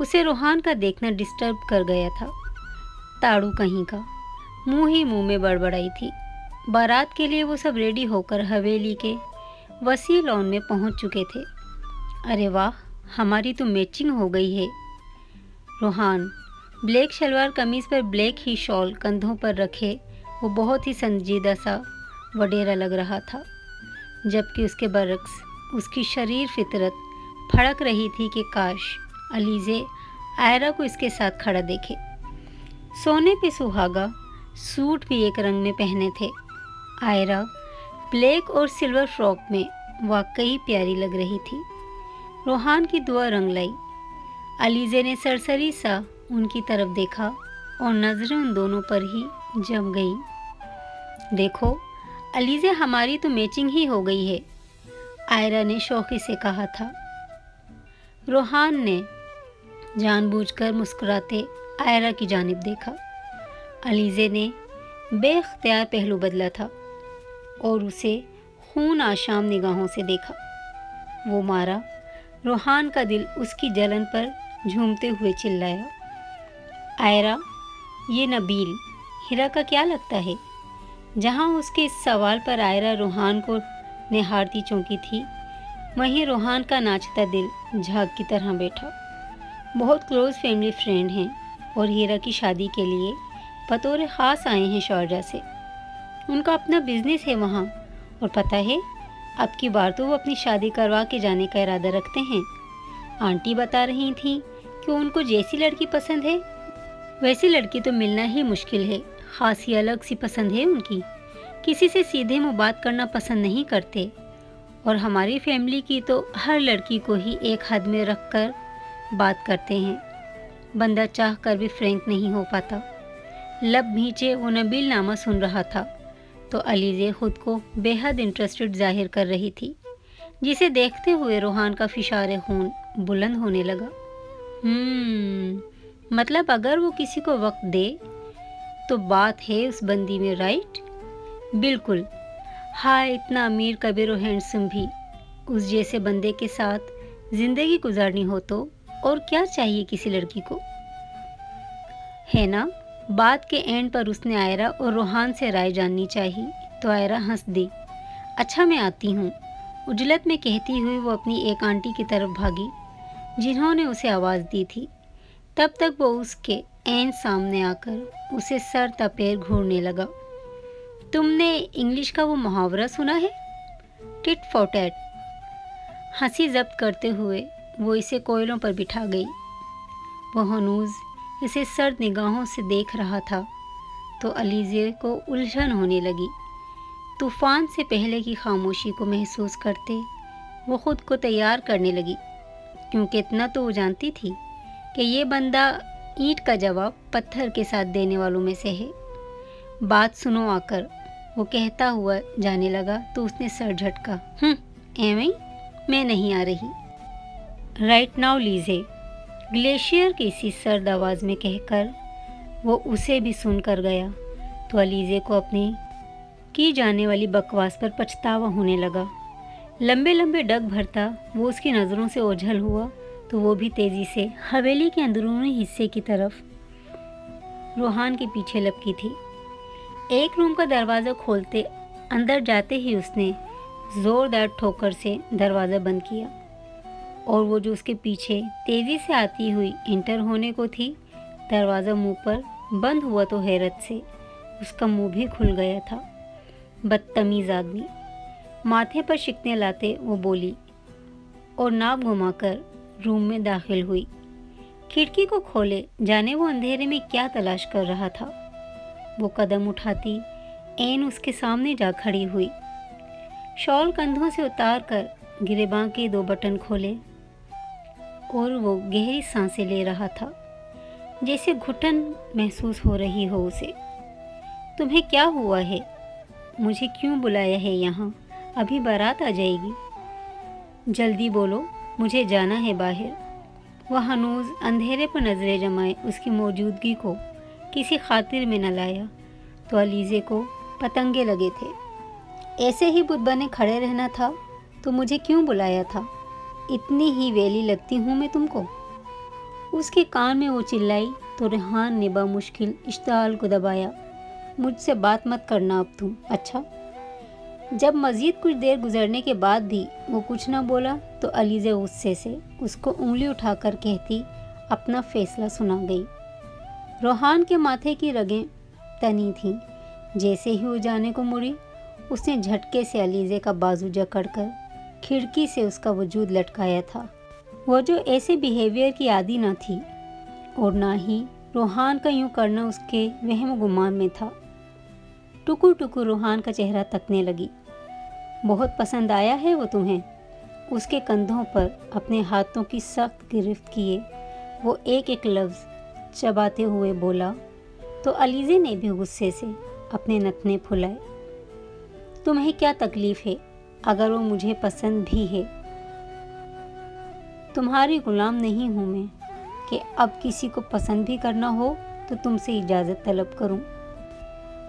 उसे रोहान का देखना डिस्टर्ब कर गया था। ताड़ू कहीं का, मुंह ही मुंह में बड़बड़ाई थी। बारात के लिए वो सब रेडी होकर हवेली के वसी लॉन में पहुंच चुके थे। अरे वाह, हमारी तो मैचिंग हो गई है। रोहान ब्लैक शलवार कमीज़ पर ब्लैक ही शॉल कंधों पर रखे वो बहुत ही संजीदा सा वडेरा लग रहा था, जबकि उसके बरक्स उसकी शरीर फितरत फड़क रही थी कि काश अलीज़े आयरा को इसके साथ खड़ा देखे। सोने पे सुहागा सूट भी एक रंग में पहने थे। आयरा ब्लैक और सिल्वर फ्रॉक में वाकई प्यारी लग रही थी। रोहान की दुआ रंग लाई। अलीज़े ने सरसरी सा उनकी तरफ देखा और नज़रें उन दोनों पर ही जम गईं। देखो अलीज़े, हमारी तो मैचिंग ही हो गई है, आयरा ने शौक़ी से कहा था। रोहान ने जानबूझकर मुस्कुराते आयरा की जानिब देखा। अलीज़े ने बेख्तियार पहलू बदला था और उसे खून आशाम निगाहों से देखा। वो मारा। रोहान का दिल उसकी जलन पर झूमते हुए चिल्लाया, आयरा, ये नबील हीरा का क्या लगता है? जहाँ उसके इस सवाल पर आयरा रोहान को निहारती चौंकी थी, वहीं रोहान का नाचता दिल झाग की तरह बैठा। बहुत क्लोज फैमिली फ्रेंड हैं और हीरा की शादी के लिए बतौर ख़ास आए हैं शारजा से। उनका अपना बिजनेस है वहाँ, और पता है अब की बार तो वो अपनी शादी करवा के जाने का इरादा रखते हैं। आंटी बता रही थीं कि उनको जैसी लड़की पसंद है वैसी लड़की तो मिलना ही मुश्किल है। खासी अलग सी पसंद है उनकी, किसी से सीधे मुँह बात करना पसंद नहीं करते। और हमारी फैमिली की तो हर लड़की को ही एक हद में रख कर बात करते हैं, बंदा चाह कर भी फ्रैंक नहीं हो पाता। लब भींचे वो नबील नामा सुन रहा था तो अलीज़े खुद को बेहद इंटरेस्टेड जाहिर कर रही थी, जिसे देखते हुए रोहान का फिशारे खून बुलंद होने लगा। मतलब अगर वो किसी को वक्त दे तो बात है उस बंदी में, राइट? बिल्कुल। हाँ, इतना अमीर कबीर और हैंडसम भी उस जैसे बंदे के साथ ज़िंदगी गुजारनी हो तो और क्या चाहिए किसी लड़की को, है ना? बात के एंड पर उसने आयरा और रोहान से राय जाननी चाहिए तो आयरा हंस दी। अच्छा, मैं आती हूँ, उजलत में कहती हुई वो अपनी एक आंटी की तरफ भागी जिन्होंने उसे आवाज़ दी थी। तब तक वो उसके एन सामने आकर उसे सर तपेर घूरने लगा। तुमने इंग्लिश का वो मुहावरा सुना है, टिट फॉर टैट? हंसी जब्त करते हुए वो इसे कोयलों पर बिठा गई। वो हनूज इसे सर्द निगाहों से देख रहा था तो अलीज़े को उलझन होने लगी। तूफ़ान से पहले की खामोशी को महसूस करते वो खुद को तैयार करने लगी, क्योंकि इतना तो वो जानती थी कि ये बंदा ईंट का जवाब पत्थर के साथ देने वालों में से है। बात सुनो आकर, वो कहता हुआ जाने लगा तो उसने सर झटका। एवं मैं नहीं आ रही। राइट नाउ लीज़े, ग्लेशियर की इसी सर्द आवाज़ में कहकर वो उसे भी सुनकर गया तो अलीज़े को अपनी की जाने वाली बकवास पर पछतावा होने लगा। लंबे लंबे डग भरता वो उसकी नज़रों से ओझल हुआ तो वो भी तेज़ी से हवेली के अंदरूनी हिस्से की तरफ रोहान के पीछे लपकी थी। एक रूम का दरवाज़ा खोलते अंदर जाते ही उसने ज़ोरदार ठोकर से दरवाज़ा बंद किया और वो जो उसके पीछे तेज़ी से आती हुई इंटर होने को थी, दरवाज़ा मुंह पर बंद हुआ तो हैरत से उसका मुंह भी खुल गया था। बदतमीज़ आदमी, माथे पर शिकने लाते वो बोली और नाक घुमाकर रूम में दाखिल हुई। खिड़की को खोले जाने वो अंधेरे में क्या तलाश कर रहा था। वो कदम उठाती ऐन उसके सामने जा खड़ी हुई। शॉल कंधों से उतार कर गिरेबां के 2 बटन खोले और वो गहरी सांसें ले रहा था, जैसे घुटन महसूस हो रही हो उसे। तुम्हें क्या हुआ है? मुझे क्यों बुलाया है यहाँ? अभी बारात आ जाएगी। जल्दी बोलो, मुझे जाना है बाहर। वह हनूज अंधेरे पर नज़रें जमाए उसकी मौजूदगी को किसी खातिर में न लाया तो अलीज़े को पतंगे लगे थे। ऐसे ही बुत बने खड़े रहना था तो मुझे क्यों बुलाया था? इतनी ही वेली लगती हूँ मैं तुमको? उसके कान में वो चिल्लाई तो रेहान ने बामुश्किल इश्ताल को दबाया। मुझसे बात मत करना अब तुम, अच्छा? जब मज़ीद कुछ देर गुजरने के बाद भी वो कुछ ना बोला तो अलीज़े गुस्से से उसको उंगली उठाकर कहती अपना फ़ैसला सुना गई। रोहान के माथे की रगें तनी थीं। जैसे ही वो जाने को मुड़ी उसने झटके से अलीज़े का बाजू जकड़कर खिड़की से उसका वजूद लटकाया था। वो जो ऐसे बिहेवियर की आदी ना थी और ना ही रोहान का यूँ करना उसके वहम गुमान में था। टुकुर टुकुर रोहान का चेहरा तकने लगी। बहुत पसंद आया है वो तुम्हें? उसके कंधों पर अपने हाथों की सख्त गिरफ्त किए वो एक एक लफ्ज़ चबाते हुए बोला तो अलीज़े ने भी गुस्से से अपने नथने फुलाए। तुम्हें क्या तकलीफ़ है अगर वो मुझे पसंद भी है? तुम्हारी गुलाम नहीं हूँ मैं कि अब किसी को पसंद भी करना हो तो तुमसे इजाज़त तलब करूँ।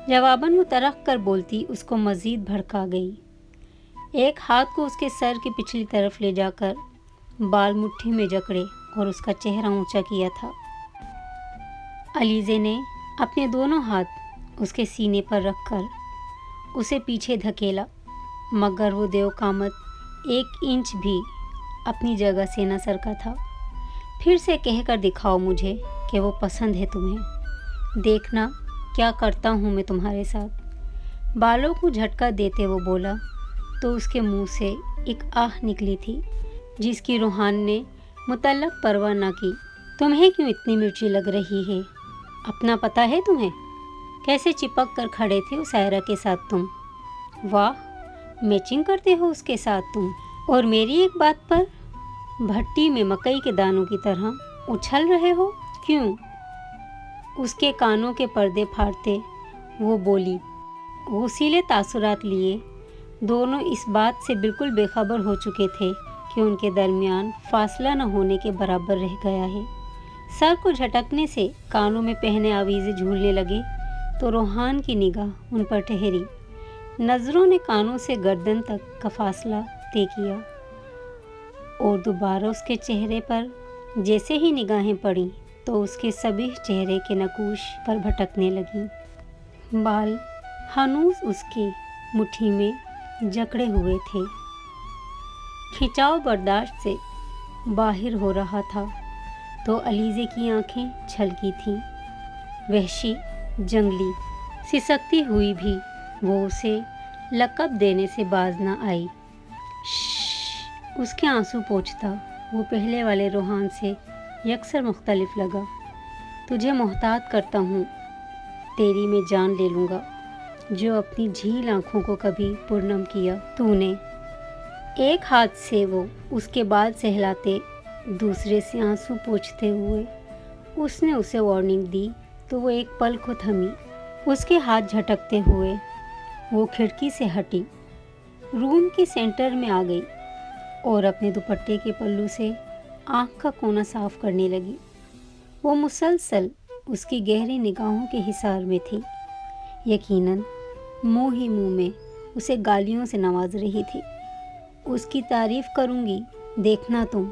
जवाबन वो तरक कर बोलती उसको मज़ीद भड़का गई। एक हाथ को उसके सर की पिछली तरफ ले जाकर बाल मुट्ठी में जकड़े और उसका चेहरा ऊंचा किया था। अलीज़े ने अपने दोनों हाथ उसके सीने पर रखकर उसे पीछे धकेला, मगर वो देवकामत 1 इंच भी अपनी जगह से न सरका था। फिर से कहकर दिखाओ मुझे कि वो पसंद है तुम्हें। देखना क्या करता हूँ मैं तुम्हारे साथ। बालों को झटका देते वो बोला तो उसके मुंह से एक आह निकली थी जिसकी रोहान ने मुतल्लक परवाह न की। तुम्हें क्यों इतनी मिर्ची लग रही है? अपना पता है तुम्हें? कैसे चिपक कर खड़े थे उस सायरा के साथ तुम। वाह, मैचिंग करते हो उसके साथ तुम। और मेरी एक बात पर भट्टी में मकई के दानों की तरह उछल रहे हो क्यों? उसके कानों के पर्दे फाड़ते वो बोली। वसीले तासुरात लिए दोनों इस बात से बिल्कुल बेखबर हो चुके थे कि उनके दरमियान फासला न होने के बराबर रह गया है। सर को झटकने से कानों में पहने आवीज़ें झूलने लगे तो रोहान की निगाह उन पर ठहरी। नज़रों ने कानों से गर्दन तक का फासला तय किया और दोबारा उसके चेहरे पर जैसे ही निगाहें पड़ी तो उसके सभी चेहरे के नकूश पर भटकने लगी। बाल हनूस उसकी मुट्ठी में जकड़े हुए थे। खिंचाव बर्दाश्त से बाहर हो रहा था तो अलीज़े की आंखें छलकी थीं। वहशी, जंगली, सिसकती हुई भी वो उसे लक़ब देने से बाज न आई। उसके आंसू पोंछता वो पहले वाले रोहान से यकसर मुख्तलिफ लगा। तुझे मोहतात करता हूँ, तेरी मैं जान ले लूँगा। जो अपनी झील आँखों को कभी पुरनम किया तूने। एक हाथ से वो उसके बाल सहलाते, दूसरे से आंसू पोंछते हुए उसने उसे वार्निंग दी तो वो एक पल को थमी। उसके हाथ झटकते हुए वो खिड़की से हटी, रूम के सेंटर में आ गई और अपने दुपट्टे के पल्लू से आँख का कोना साफ करने लगी। वो मुसलसल उसकी गहरी निगाहों के हिसार में थी। यकीनन मुँह ही मुँह में उसे गालियों से नवाज रही थी। उसकी तारीफ़ करूँगी, देखना तुम।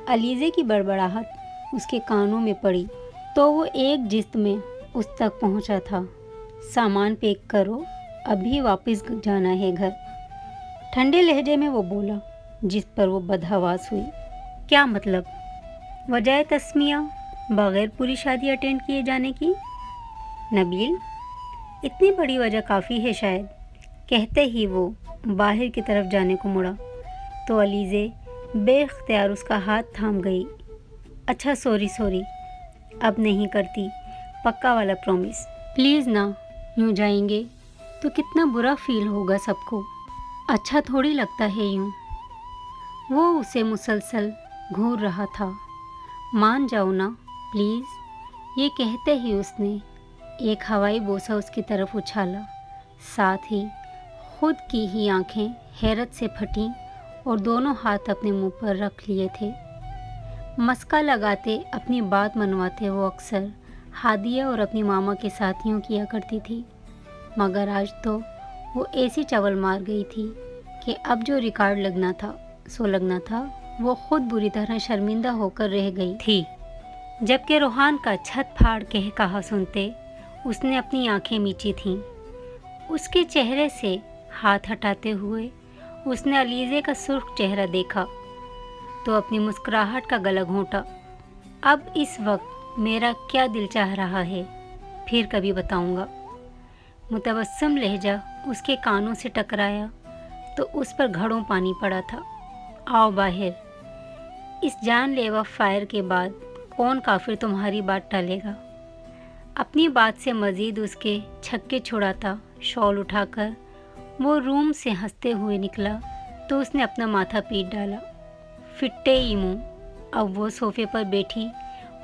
अलीज़े की बड़बड़ाहट उसके कानों में पड़ी तो वो एक जिस्त में उस तक पहुँचा था। सामान पैक करो, अभी वापस जाना है घर। ठंडे लहजे में वो बोला, जिस पर वो बदहवास हुई। क्या मतलब? वजह तस्मिया बग़ैर पूरी शादी अटेंड किए जाने की? नबील, इतनी बड़ी वजह काफ़ी है शायद। कहते ही वो बाहर की तरफ जाने को मुड़ा तो अलीज़े बेख्तियार उसका हाथ थाम गई। अच्छा सॉरी, अब नहीं करती, पक्का वाला प्रॉमिस। प्लीज़ ना, यूँ जाएंगे तो कितना बुरा फील होगा सबको। अच्छा थोड़ी लगता है यूँ। वो उसे मुसलसल घूर रहा था। मान जाओ ना प्लीज़। ये कहते ही उसने एक हवाई बोसा उसकी तरफ उछाला। साथ ही खुद की ही आंखें हैरत से फटीं और दोनों हाथ अपने मुंह पर रख लिए थे। मस्का लगाते अपनी बात मनवाते वो अक्सर हादिया और अपनी मामा के साथ यूँ किया करती थी, मगर आज तो वो ऐसी चवल मार गई थी कि अब जो रिकॉर्ड लगना था वो खुद बुरी तरह शर्मिंदा होकर रह गई थी। जबकि रोहान का छत फाड़ कह कहा सुनते उसने अपनी आंखें मींची थीं। उसके चेहरे से हाथ हटाते हुए उसने अलीज़े का सुर्ख चेहरा देखा तो अपनी मुस्कुराहट का गला घोंटा। अब इस वक्त मेरा क्या दिल चाह रहा है फिर कभी बताऊंगा। मुतबस्सम लहजा उसके कानों से टकराया तो उस पर घड़ों पानी पड़ा था। आओ बाहर। इस जानलेवा फायर के बाद कौन काफिर तुम्हारी बात टालेगा। अपनी बात से मज़ीद उसके छक्के छुड़ाता शॉल उठाकर वो रूम से हंसते हुए निकला तो उसने अपना माथा पीट डाला। फिट्टे ईमू अब वो सोफे पर बैठी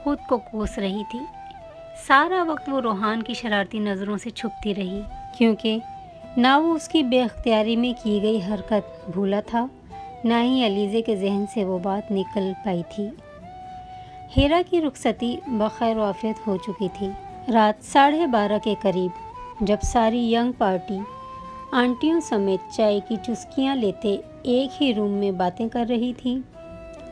खुद को कोस रही थी। सारा वक्त वो रोहान की शरारती नज़रों से छुपती रही, क्योंकि ना वो उसकी बेख्तियारी में की गई हरकत भूला था, ना ही अलीज़े के जहन से वो बात निकल पाई थी। हीरा की रुखसती बखैर आफियत हो चुकी थी। रात 12:30 के करीब जब सारी यंग पार्टी आंटियों समेत चाय की चुस्कियां लेते एक ही रूम में बातें कर रही थी,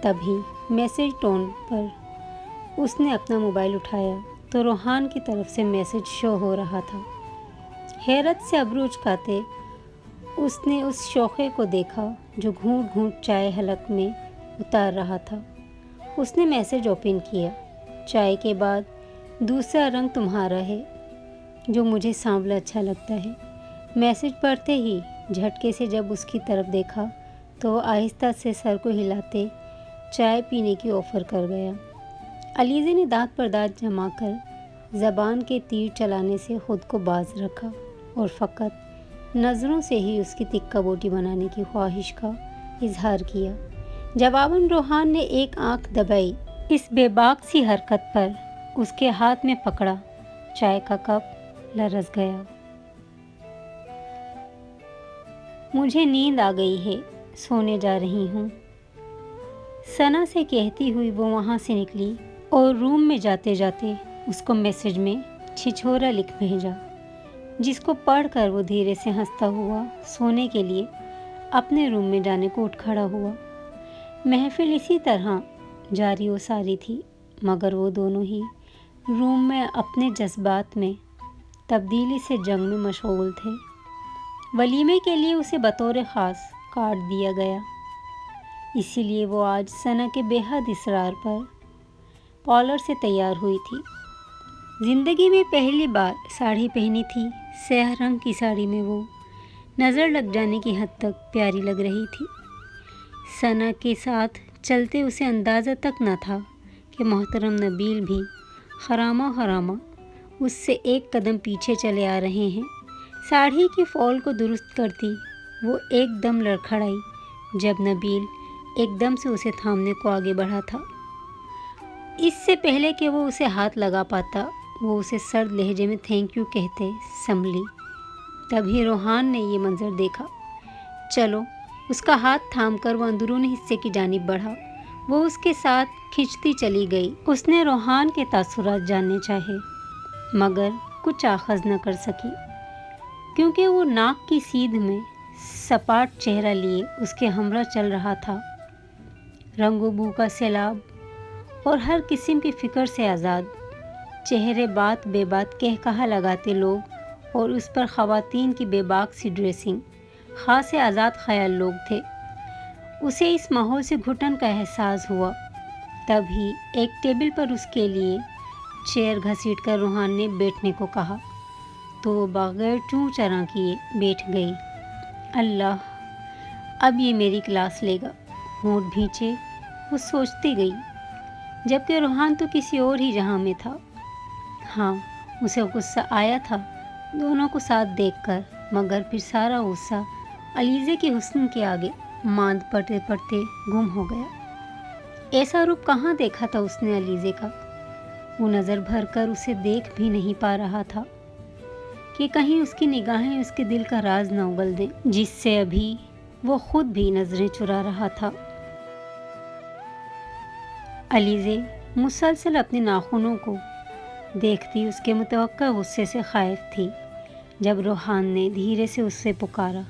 तभी मैसेज टोन पर उसने अपना मोबाइल उठाया तो रोहान की तरफ से मैसेज शो हो रहा था। हैरत से अबरू उचकाते उसने उस शोखे को देखा जो घूंट घूंट चाय हलक में उतार रहा था। उसने मैसेज ओपन किया। चाय के बाद दूसरा रंग तुम्हारा है जो मुझे सांवला अच्छा लगता है। मैसेज पढ़ते ही झटके से जब उसकी तरफ देखा तो वो आहिस्ता से सर को हिलाते چائے پینے کی آفر کر گیا۔ علیزے نے دانت پر دانت جما کر زبان کے تیر چلانے سے خود کو باز رکھا اور فقط نظروں سے ہی اس کی تکہ بوٹی بنانے کی خواہش کا اظہار کیا۔ جواباً روحان نے ایک آنکھ دبائی۔ اس بے باک سی حرکت پر اس کے ہاتھ میں پکڑا چائے کا کپ لرز گیا۔ مجھے نیند آ گئی ہے، سونے جا رہی ہوں، ثنا سے کہتی ہوئی وہ وہاں سے نکلی اور روم میں جاتے جاتے اس کو میسج میں چھچھورا لکھ بھیجا، جس کو پڑھ کر وہ دھیرے سے ہنستا ہوا سونے کے لیے اپنے روم میں جانے کو اٹھ کھڑا ہوا۔ محفل اسی طرح جاری و ساری تھی، مگر وہ دونوں ہی روم میں اپنے جذبات میں تبدیلی سے جنگ میں مشغول تھے۔ ولیمے کے لیے اسے بطور خاص کارڈ دیا گیا، اسی لیے وہ آج ثنا کے بے حد اصرار پر پارلر سے تیار ہوئی تھی۔ زندگی میں پہلی بار ساڑی پہنی تھی، سیاہ رنگ کی ساڑی میں وہ نظر لگ جانے کی حد تک پیاری لگ رہی تھی۔ ثنا کے ساتھ چلتے اسے اندازہ تک نہ تھا کہ محترم نبیل بھی خرامہ اس سے ایک قدم پیچھے چلے آ رہے ہیں۔ ساڑی کی فال کو درست کرتی وہ ایک دم لڑکھڑائی جب نبیل ایک دم سے اسے تھامنے کو آگے بڑھا تھا۔ اس سے پہلے کہ وہ اسے ہاتھ لگا پاتا وہ اسے سرد لہجے میں تھینک یو کہتے سنبھلی۔ تبھی روحان نے یہ منظر دیکھا۔ چلو، اس کا ہاتھ تھام کر وہ اندرونی حصے کی جانب بڑھا۔ وہ اس کے ساتھ کھنچتی چلی گئی۔ اس نے روحان کے تاثرات جاننے چاہے مگر کچھ آخذ نہ کر سکی، کیونکہ وہ ناک کی سیدھ میں سپاٹ چہرہ لیے اس کے ہمراہ چل رہا تھا، رنگ و بو کا سیلاب اور ہر قسم کی فکر سے آزاد۔ چہرے بات بے بات کہہ کہا لگاتے لوگ اور اس پر خواتین کی بے باک سی ڈریسنگ، خاصے آزاد خیال لوگ تھے۔ اسے اس ماحول سے گھٹن کا احساس ہوا۔ تبھی ایک ٹیبل پر اس کے لیے چیئر گھسیٹ کر روحان نے بیٹھنے کو کہا تو وہ بغیر چوں چراں کیے بیٹھ گئی۔ اللہ، اب یہ میری کلاس لے گا، ہونٹ بھینچے وہ سوچتی گئی، جبکہ روحان تو کسی اور ہی جہاں میں تھا۔ ہاں، اسے غصہ آیا تھا دونوں کو ساتھ دیکھ کر، مگر پھر سارا غصہ علیزے کے حسن کے آگے ماند پڑتے پڑتے گم ہو گیا۔ ایسا روپ کہاں دیکھا تھا اس نے علیزے کا؟ وہ نظر بھر کر اسے دیکھ بھی نہیں پا رہا تھا کہ کہیں اس کی نگاہیں اس کے دل کا راز نہ اگل دیں، جس سے ابھی وہ خود بھی نظریں چرا رہا تھا۔ علیزے مسلسل اپنے ناخنوں کو دیکھتی اس کے متوقع غصے سے خائف تھی۔ جب روحان نے دھیرے سے اس سے پکارا،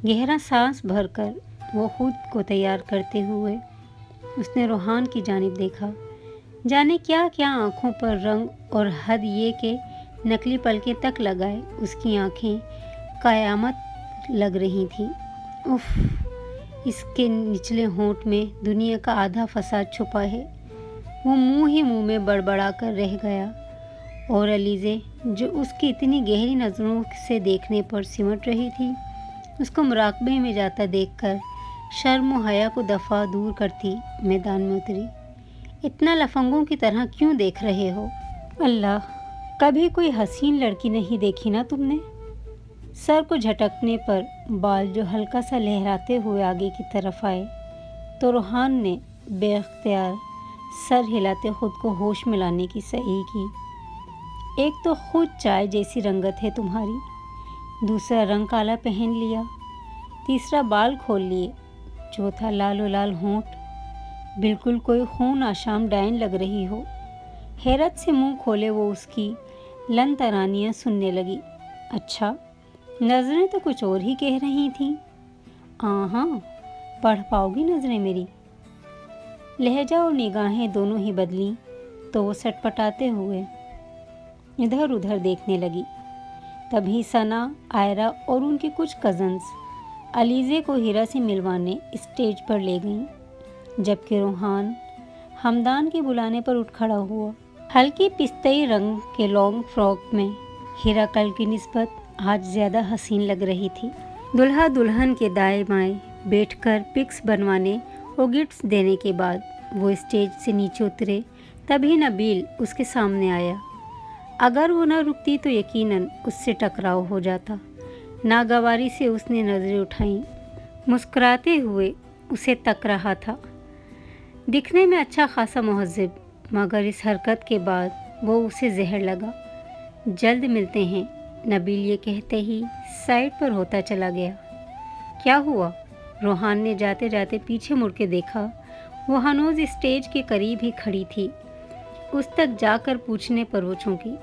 گہرا سانس بھر کر وہ خود کو تیار کرتے ہوئے اس نے روحان کی جانب دیکھا۔ جانے کیا کیا آنکھوں پر رنگ، اور حد یہ کہ نکلی پلکیں تک لگائے اس کی آنکھیں قیامت لگ رہی تھیں۔ اف، اس کے نچلے ہونٹ میں دنیا کا آدھا فساد چھپا ہے۔ وہ منہ ہی منہ میں بڑبڑا کر رہ گیا، اور علیزے جو اس کی اتنی گہری نظروں سے دیکھنے پر سمٹ رہی تھی، اس کو مراقبے میں جاتا دیکھ کر شرم و حیا کو دفعہ دور کرتی میدان میں اتری۔ اتنا لفنگوں کی طرح کیوں دیکھ رہے ہو؟ اللہ، کبھی کوئی حسین لڑکی نہیں دیکھی نا تم نے؟ سر کو جھٹکنے پر بال جو ہلکا سا لہراتے ہوئے آگے کی طرف آئے تو روحان نے بے اختیار سر ہلاتے خود کو ہوش میں لانے کی صحیح کی۔ ایک تو خود چائے جیسی رنگت ہے تمہاری، دوسرا رنگ کالا پہن لیا، تیسرا بال کھول لیے، چوتھا لال و لال ہونٹ، بالکل کوئی خون آشام ڈائن لگ رہی ہو۔ حیرت سے منہ کھولے وہ اس کی لن ترانیاں سننے لگی۔ اچھا، نظریں تو کچھ اور ہی کہہ رہی تھیں۔ ہاں، پڑھ پاؤ گی نظریں میری؟ لہجہ اور نگاہیں دونوں ہی بدلیں تو وہ سٹپٹاتے ہوئے ادھر ادھر دیکھنے لگی۔ تبھی ثنا، آئرہ اور ان کی کچھ کزنز علیزے کو ہیرا سے ملوانے اسٹیج پر لے گئیں، جبکہ روحان ہمدان کے بلانے پر اٹھ کھڑا ہوا۔ ہلکی پستئی رنگ کے لانگ فراک میں ہیرا کل کی نسبت آج زیادہ حسین لگ رہی تھی۔ دلہا دلہن کے دائیں بائیں بیٹھ کر پکس بنوانے वो गिफ्ट्स देने के बाद वो स्टेज से नीचे उतरे, तभी नबील उसके सामने आया। अगर वो न रुकती तो यकीनन उससे टकराव हो जाता। नागवारी से उसने नज़रें उठाईं, मुस्कुराते हुए उसे तक रहा था। दिखने में अच्छा खासा महज़्ज़ब, मगर इस हरकत के बाद वो उसे जहर लगा। जल्द मिलते हैं, नबील ये कहते ही साइड पर होता चला गया। क्या हुआ? रोहान ने जाते जाते पीछे मुड़ के देखा। वो हनूज स्टेज के करीब ही खड़ी थी। उस तक जाकर पूछने पर वो चौंकी।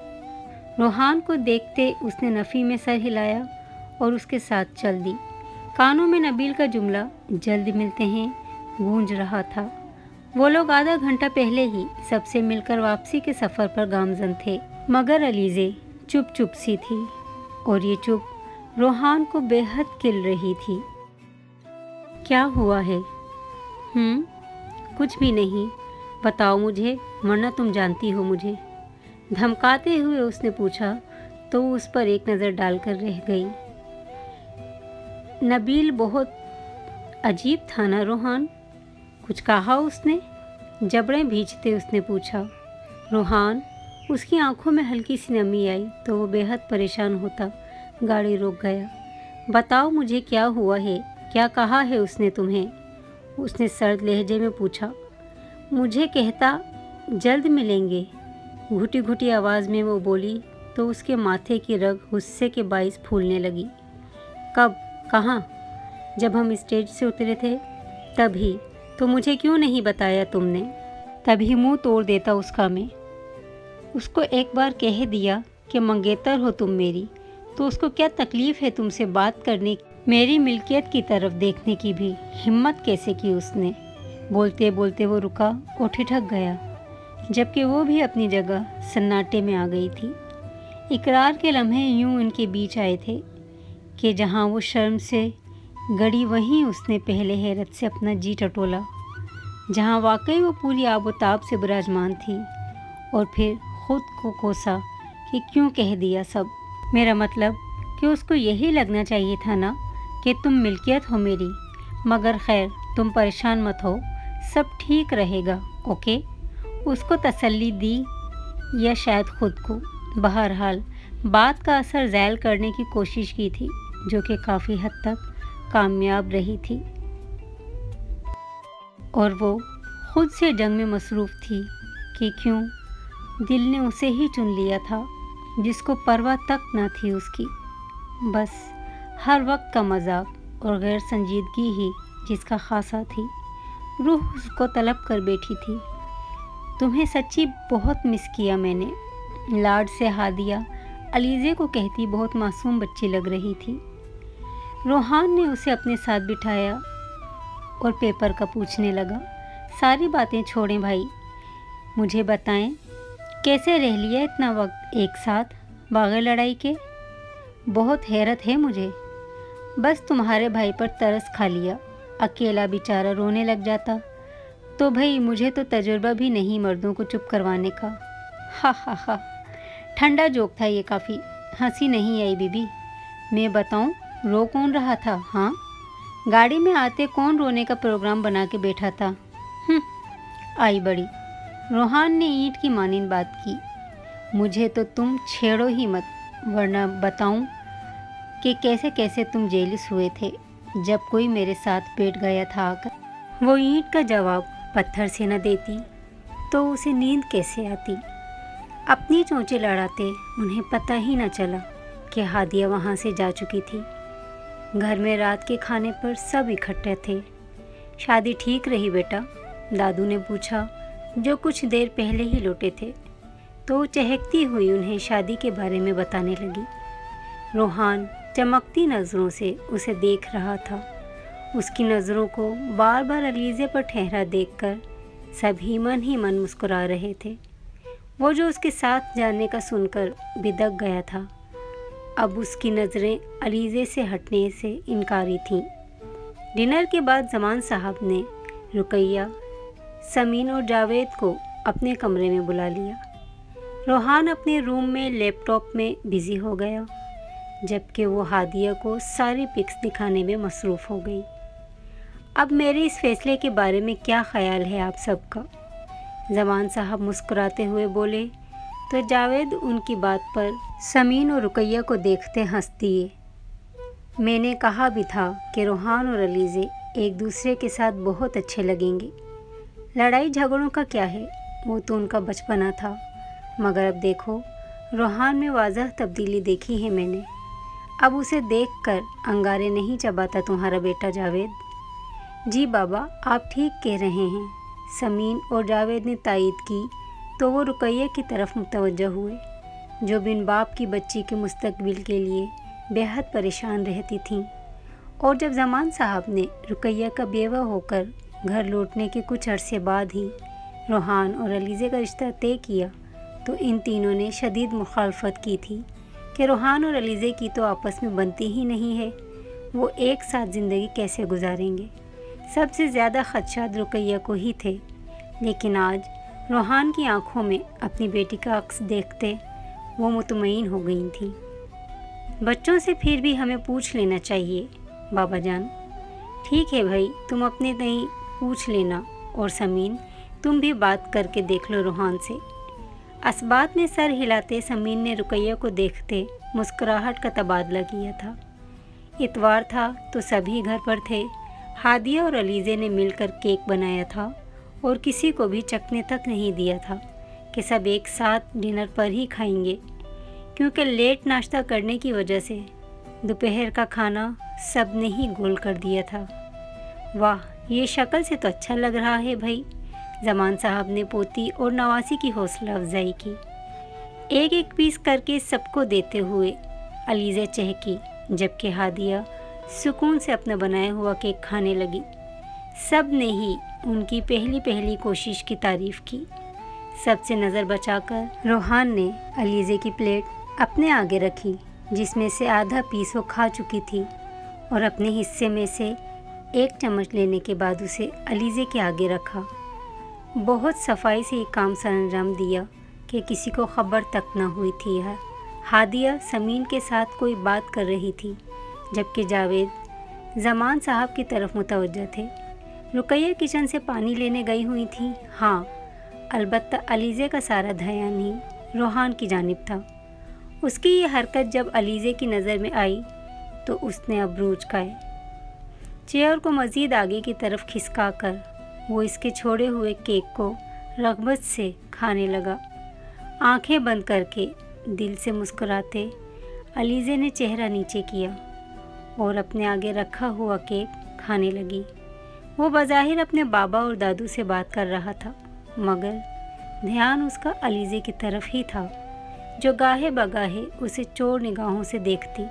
रोहान को देखते उसने नफ़ी में सर हिलाया और उसके साथ चल दी। कानों में नबील का जुमला जल्द मिलते हैं गूंज रहा था। वो लोग आधा घंटा पहले ही सबसे मिलकर वापसी के सफ़र पर गामज़न थे, मगर अलीज़े चुप चुप सी थी और ये चुप रोहान को बेहद किल रही थी। क्या हुआ है? कुछ भी नहीं, बताओ मुझे, वरना तुम जानती हो मुझे। धमकाते हुए उसने पूछा तो उस पर एक नज़र डालकर रह गई। नबील बहुत अजीब था ना रोहान? कुछ कहा उसने? जबड़ें भींचते उसने पूछा। रोहान, उसकी आंखों में हल्की सी नमी आई तो वो बेहद परेशान होता गाड़ी रोक गया। बताओ मुझे क्या हुआ है, क्या कहा है उसने तुम्हें? उसने सर्द लहजे में पूछा। मुझे कहता जल्द मिलेंगे, घुटी घुटी आवाज़ में वो बोली तो उसके माथे की रग गुस्से के बाइस फूलने लगी। कब? कहाँ? जब हम स्टेज से उतरे थे तभी। तो मुझे क्यों नहीं बताया तुमने? तभी मुंह तोड़ देता उसका मैं। उसको एक बार कह दिया कि मंगेतर हो तुम मेरी, तो उसको क्या तकलीफ़ है तुमसे बात करने की? मेरी मिल्कियत की तरफ देखने की भी हिम्मत कैसे की उसने? बोलते बोलते वो रुका और ठिठक गया, जबकि वो भी अपनी जगह सन्नाटे में आ गई थी। इकरार के लम्हे यूं उनके बीच आए थे कि जहां वो शर्म से गड़ी वहीं उसने पहले हैरत से अपना जी टटोला, जहां वाकई वो पूरी आबोताब से विराजमान थी, और फिर खुद को कोसा कि क्यों कह दिया सब। मेरा मतलब कि उसको यही लगना चाहिए था ना कि तुम मिल्कियत हो मेरी। मगर खैर, तुम परेशान मत हो, सब ठीक रहेगा, ओके? उसको तसल्ली दी या शायद खुद को। बहरहाल बात का असर ज़ायल करने की कोशिश की थी, जो कि काफ़ी हद तक कामयाब रही थी। और वो खुद से जंग में मसरूफ़ थी कि क्यों दिल ने उसे ही चुन लिया था, जिसको परवाह तक ना थी उसकी। बस हर वक्त का मजाक और गैर संजीदगी ही जिसका खासा थी। रूह उसको तलब कर बैठी थी। तुम्हें सच्ची बहुत मिस किया मैंने, लाड से हादिया अलीज़े को कहती बहुत मासूम बच्ची लग रही थी। रोहान ने उसे अपने साथ बिठाया और पेपर का पूछने लगा। सारी बातें छोड़ें भाई, मुझे बताएं कैसे रह लिया इतना वक्त एक साथ बगैर लड़ाई के? बहुत हैरत है मुझे। बस तुम्हारे भाई पर तरस खा लिया, अकेला बेचारा रोने लग जाता। तो भाई मुझे तो तजुर्बा भी नहीं मर्दों को चुप करवाने का। हा हा हा, ठंडा जोक था ये, काफ़ी हंसी नहीं आई बीबी। मैं बताऊं रो कौन रहा था? हाँ, गाड़ी में आते कौन रोने का प्रोग्राम बना के बैठा था? आई बड़ी। रोहान ने ईंट की मानिंद बात की। मुझे तो तुम छेड़ो ही मत, वरना बताऊं कि कैसे कैसे तुम जेलिस हुए थे जब कोई मेरे साथ बैठ गया था आकर। वो ईंट का जवाब पत्थर से न देती तो उसे नींद कैसे आती। अपनी चोंचें लड़ाते उन्हें पता ही न चला कि हादिया वहाँ से जा चुकी थी। घर में रात के खाने पर सब इकट्ठे थे। शादी ठीक रही बेटा? दादू ने पूछा, जो कुछ देर पहले ही लौटे थे। तो चहकती हुई उन्हें शादी के बारे में बताने लगी। रोहान चमकती नज़रों से उसे देख रहा था। उसकी नज़रों को बार बार अलीज़े पर ठहरा देखकर सभी मन ही मन मुस्कुरा रहे थे। वो जो उसके साथ जाने का सुनकर बिदक गया था, अब उसकी नज़रें अलीज़े से हटने से इनकारी थीं। डिनर के बाद ज़मान साहब ने रुकैया, समीन और जावेद को अपने कमरे में बुला लिया। रोहान अपने रूम में लैपटॉप में बिज़ी हो गया, जबकि वो हादिया को सारी पिक्स दिखाने में मसरूफ़ हो गई। اب میرے اس فیصلے کے بارے میں کیا خیال ہے آپ سب کا؟ زمان صاحب مسکراتے ہوئے بولے تو جاوید ان کی بات پر سمین اور رقیہ کو دیکھتے ہنس دیے۔ میں نے کہا بھی تھا کہ روحان اور علیزے ایک دوسرے کے ساتھ بہت اچھے لگیں گے۔ لڑائی جھگڑوں کا کیا ہے، وہ تو ان کا بچپنا تھا، مگر اب دیکھو روحان میں واضح تبدیلی دیکھی ہے میں نے۔ اب اسے دیکھ کر انگارے نہیں چباتا تمہارا بیٹا جاوید۔ جی بابا، آپ ٹھیک کہہ رہے ہیں، سمین اور جاوید نے تائید کی تو وہ رقیہ کی طرف متوجہ ہوئے، جو بن باپ کی بچی کے مستقبل کے لیے بے حد پریشان رہتی تھیں۔ اور جب زمان صاحب نے رقیہ کا بیوہ ہو کر گھر لوٹنے کے کچھ عرصے بعد ہی روحان اور علیزے کا رشتہ طے کیا تو ان تینوں نے شدید مخالفت کی تھی کہ روحان اور علیزے کی تو آپس میں بنتی ہی نہیں ہے، وہ ایک ساتھ زندگی کیسے گزاریں گے۔ سب سے زیادہ خدشات رقیہ کو ہی تھے، لیکن آج روحان کی آنکھوں میں اپنی بیٹی کا عکس دیکھتے وہ مطمئن ہو گئی تھیں۔ بچوں سے پھر بھی ہمیں پوچھ لینا چاہیے بابا جان۔ ٹھیک ہے بھائی، تم اپنے نہیں پوچھ لینا، اور سمین تم بھی بات کر کے دیکھ لو روحان سے۔ اسبات میں سر ہلاتے سمین نے رقیہ کو دیکھتے مسکراہٹ کا تبادلہ کیا تھا۔ اتوار تھا تو سبھی گھر پر تھے۔ ہادیہ اور علیزے نے مل کر کیک بنایا تھا اور کسی کو بھی چکھنے تک نہیں دیا تھا کہ سب ایک ساتھ ڈنر پر ہی کھائیں گے، کیونکہ لیٹ ناشتہ کرنے کی وجہ سے دوپہر کا کھانا سب نے ہی گول کر دیا تھا۔ واہ، یہ شکل سے تو اچھا لگ رہا ہے بھائی، زمان صاحب نے پوتی اور نواسی کی حوصلہ افزائی کی۔ ایک ایک پیس کر کے سب کو دیتے ہوئے علیزے چہکی، جبکہ ہادیہ سکون سے اپنا بنایا ہوا کیک کھانے لگی۔ سب نے ہی ان کی پہلی کوشش کی تعریف کی۔ سب سے نظر بچا کر روحان نے علیزے کی پلیٹ اپنے آگے رکھی، جس میں سے آدھا پیس وہ کھا چکی تھی، اور اپنے حصے میں سے ایک چمچ لینے کے بعد اسے علیزے کے آگے رکھا۔ بہت صفائی سے یہ کام سر انجام دیا کہ کسی کو خبر تک نہ ہوئی تھی۔ ہادیہ سمین کے ساتھ کوئی بات کر رہی تھی، جبکہ جاوید زمان صاحب کی طرف متوجہ تھے۔ رقیہ کچن سے پانی لینے گئی ہوئی تھی، ہاں، البتہ علیزے کا سارا دھیان ہی روحان کی جانب تھا۔ اس کی یہ حرکت جب علیزے کی نظر میں آئی تو اس نے ابرو اچکائے۔ چیئر کو مزید آگے کی طرف کھسکا کر وہ اس کے چھوڑے ہوئے کیک کو رغبت سے کھانے لگا۔ آنکھیں بند کر کے دل سے مسکراتے علیزے نے چہرہ نیچے کیا اور اپنے آگے رکھا ہوا کیک کھانے لگی۔ وہ بظاہر اپنے بابا اور دادو سے بات کر رہا تھا، مگر دھیان اس کا علیزے کی طرف ہی تھا، جو گاہے بگاہے اسے چور نگاہوں سے دیکھتی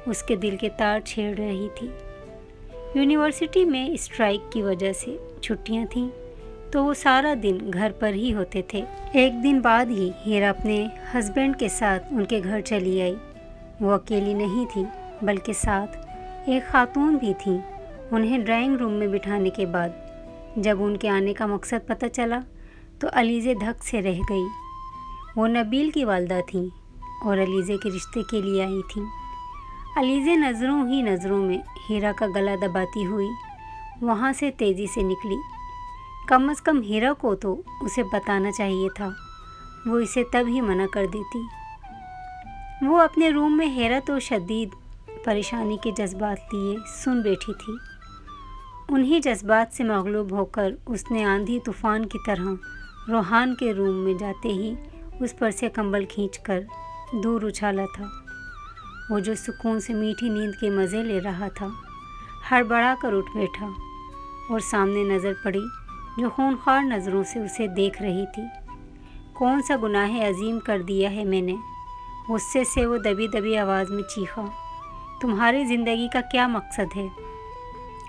اس کے دل کے تار چھیڑ رہی تھی۔ یونیورسٹی میں اسٹرائک کی وجہ سے چھٹیاں تھیں تو وہ سارا دن گھر پر ہی ہوتے تھے۔ ایک دن بعد ہی ہیرا اپنے ہسبینڈ کے ساتھ ان کے گھر چلی آئی۔ وہ اکیلی نہیں تھی، بلکہ ساتھ ایک خاتون بھی تھیں۔ انہیں ڈرائنگ روم میں بٹھانے کے بعد جب ان کے آنے کا مقصد پتہ چلا تو علیزے دھک سے رہ گئی۔ وہ نبیل کی والدہ تھیں اور علیزے کے رشتے کے لیے آئی تھیں۔ علیزے نظروں ہی نظروں میں ہیرا کا گلا دباتی ہوئی وہاں سے تیزی سے نکلی۔ کم از کم ہیرا کو تو اسے بتانا چاہیے تھا، وہ اسے تب ہی منع کر دیتی۔ وہ اپنے روم میں حیرت اور شدید پریشانی کے جذبات لیے سن بیٹھی تھی۔ انہی جذبات سے مغلوب ہو کر اس نے آندھی طوفان کی طرح روحان کے روم میں جاتے ہی اس پر سے کمبل کھینچ کر دور اچھالا تھا۔ وہ جو سکون سے میٹھی نیند کے مزے لے رہا تھا، ہڑبڑا کر اٹھ بیٹھا اور سامنے نظر پڑی جو خونخوار نظروں سے اسے دیکھ رہی تھی۔ کون سا گناہ عظیم کر دیا ہے میں نے؟ غصے سے وہ دبی دبی آواز میں چیخا۔ تمہاری زندگی کا کیا مقصد ہے؟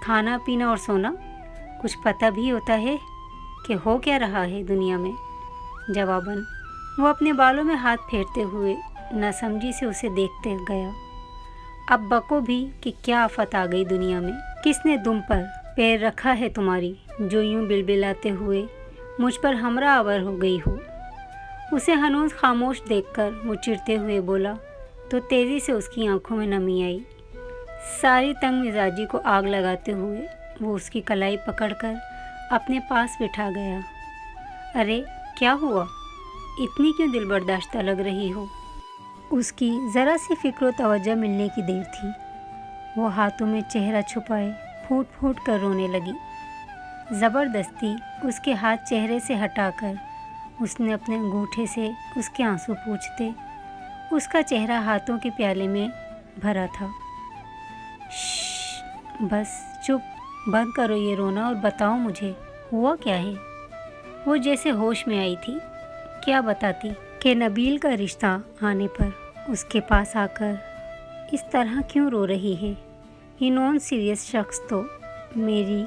کھانا پینا اور سونا؟ کچھ پتہ بھی ہوتا ہے کہ ہو کیا رہا ہے دنیا میں؟ جواباً وہ اپنے بالوں میں ہاتھ پھیرتے ہوئے ناسمجھی سے اسے دیکھتے گیا۔ اب بکو بھی کہ کیا آفت آ گئی دنیا میں، کس نے دم پر پیر رکھا ہے تمہاری جو یوں بلبلاتے ہوئے مجھ پر ہمراہ آور ہو گئی ہو؟ اسے ہنوز خاموش دیکھ کر وہ چڑھتے ہوئے بولا تو تیزی سے اس کی آنکھوں میں نمی آئی۔ ساری تنگ مزاجی کو آگ لگاتے ہوئے वो उसकी कलाई पकड़कर अपने पास बिठा गया। अरे क्या हुआ, इतनी क्यों दिल बर्दाश्त लग रही हो? उसकी ज़रा सी फिक्र व तवज्जो मिलने की देर थी। वो हाथों में चेहरा छुपाए फूट फूट कर रोने लगी। ज़बरदस्ती उसके हाथ चेहरे से हटाकर उसने अपने अंगूठे से उसके आंसू पोंछते उसका चेहरा हाथों के प्याले में भरा था। बस चुप, बंद करो ये रोना और बताओ मुझे हुआ क्या है। वो जैसे होश में आई थी। क्या बताती कि नबील का रिश्ता आने पर उसके पास आकर इस तरह क्यों रो रही है। ये नॉन सीरियस शख्स तो मेरी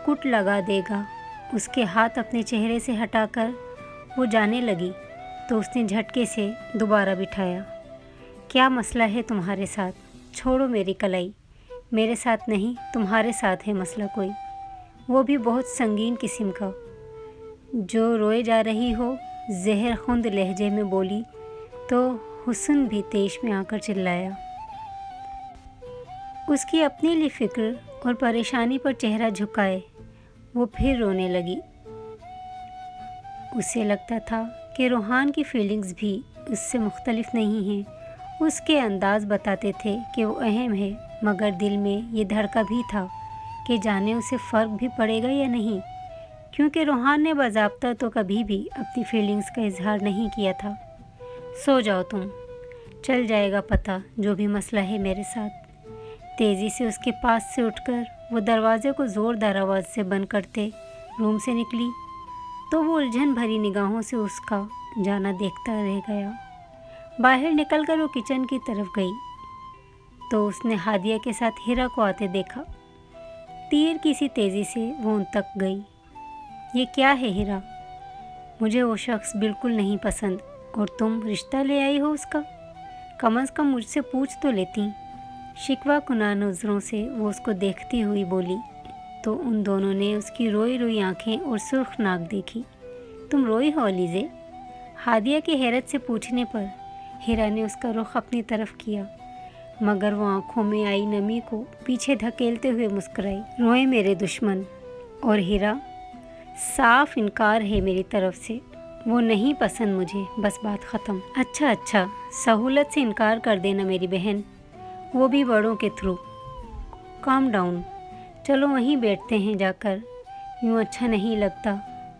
कुट लगा देगा। उसके हाथ अपने चेहरे से हटाकर वो जाने लगी तो उसने झटके से दोबारा बिठाया। क्या मसला है तुम्हारे साथ? छोड़ो मेरी कलाई। मेरे साथ नहीं, तुम्हारे साथ है मसला कोई, वो भी बहुत संगीन किस्म का। जो रोए जा रही हो, ज़हर खुंद लहजे में बोली तो हुस्न भी तेश में आकर चिल्लाया। उसकी अपने लिए फ़िक्र और परेशानी पर चेहरा झुकाए वो फिर रोने लगी। उसे लगता था कि रूहान की फीलिंग्स भी उससे मुख्तलिफ नहीं हैं। उसके अंदाज़ बताते थे कि वो अहम है, मगर दिल में ये धड़का भी था कि जाने उसे फ़र्क भी पड़ेगा या नहीं, क्योंकि रूहान ने बाज़ाब्ता तो कभी भी अपनी फीलिंग्स का इजहार नहीं किया था। सो जाओ तुम, चल जाएगा पता जो भी मसला है मेरे साथ। तेज़ी से उसके पास से उठकर वो दरवाज़े को ज़ोरदार आवाज़ से बंद करते रूम से निकली तो वो उलझन भरी निगाहों से उसका जाना देखता रह गया। बाहर निकलकर वो किचन की तरफ गई तो उसने हादिया के साथ हिरा को आते देखा। तीर की सी तेज़ी से वो उन तक गई। ये क्या है हिरा? मुझे वो शख्स बिल्कुल नहीं पसंद और तुम रिश्ता ले आई हो उसका। कम से कम मुझसे पूछ तो लेती। शिकवा कुना नज़रों से वो उसको देखती हुई बोली तो उन दोनों ने उसकी रोई रोई आंखें और सुर्ख नाक देखी। तुम रोई हो अलीज़े? हादिया के हैरत से पूछने पर हिरा ने उसका रुख अपनी तरफ किया, मगर वो आंखों में आई नमी को पीछे धकेलते हुए मुस्कुराई। रोए मेरे दुश्मन। और हिरा, साफ इनकार है मेरी तरफ से, वो नहीं पसंद मुझे, बस बात ख़त्म। अच्छा, सहूलत से इनकार कर देना मेरी बहन, वो भी बड़ों के थ्रू। काम डाउन, चलो वहीं बैठते हैं जाकर, यूँ अच्छा नहीं लगता।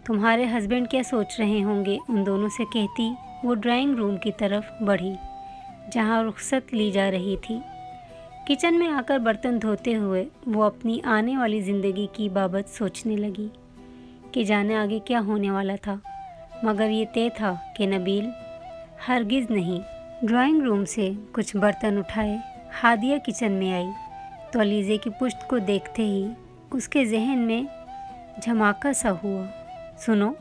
तुम्हारे हस्बैंड क्या सोच रहे होंगे, उन दोनों से कहती वो ड्राइंग रूम की तरफ बढ़ी जहाँ रुखसत ली जा रही थी। किचन में आकर बर्तन धोते हुए वो अपनी आने वाली ज़िंदगी की बाबत सोचने लगी कि जाने आगे क्या होने वाला था, मगर ये तय था कि नबील हरगिज़ नहीं। ड्राइंग रूम से कुछ बर्तन उठाए हादिया किचन में आई तो अलीज़े की पुश्त को देखते ही उसके जहन में झमाका सा हुआ। सुनो।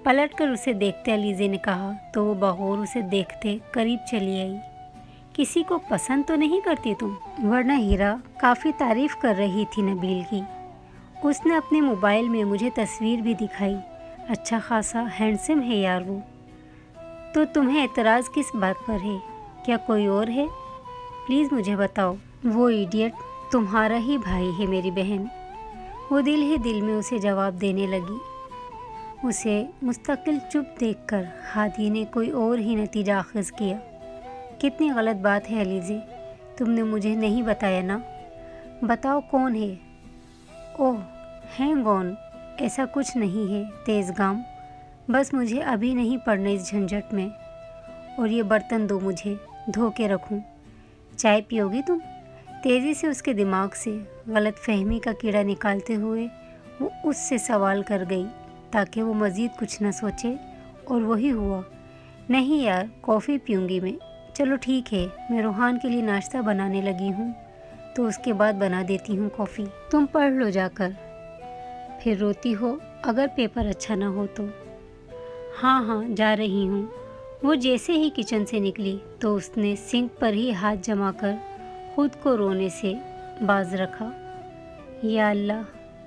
पलटकर उसे देखते अलीज़े ने कहा तो वो बगौर उसे देखते करीब चली आई। किसी को पसंद तो नहीं करती तुम? वरना हीरा काफ़ी तारीफ़ कर रही थी नबील की। उसने अपने मोबाइल में मुझे तस्वीर भी दिखाई। अच्छा खासा हैंडसम है यार वो। तो तुम्हें एतराज़ किस बात पर है? क्या कोई और है? प्लीज़ मुझे बताओ। वो इडियट तुम्हारा ही भाई है मेरी बहन। वो दिल ही दिल में उसे जवाब देने लगी। उसे मुस्तकिल चुप देखकर हादी ने कोई और ही नतीजा अख़ज़ किया। कितनी गलत बात है अलीज़े, तुमने मुझे नहीं बताया ना। बताओ कौन है? ओह हैंग ऑन, ऐसा कुछ नहीं है तेज़गाम, बस मुझे अभी नहीं पड़ना इस झंझट में। और ये बर्तन दो मुझे, धो के रखूं। चाय पियोगी तुम? तेज़ी से उसके दिमाग से गलत फहमी का कीड़ा निकालते हुए वो उससे सवाल कर गई ताकि वो मज़ीद कुछ न सोचे, और वही हुआ। नहीं यार, कॉफ़ी पीऊँगी मैं। चलो ठीक है, मैं रूहान के लिए नाश्ता बनाने लगी हूँ तो उसके बाद बना देती हूँ कॉफ़ी। तुम पढ़ लो जाकर, फिर रोती हो अगर पेपर अच्छा ना हो तो। हाँ, जा रही हूँ। वो जैसे ही किचन से निकली तो उसने सिंक पर ही हाथ जमाकर खुद को रोने से बाज रखा। या अल्लाह,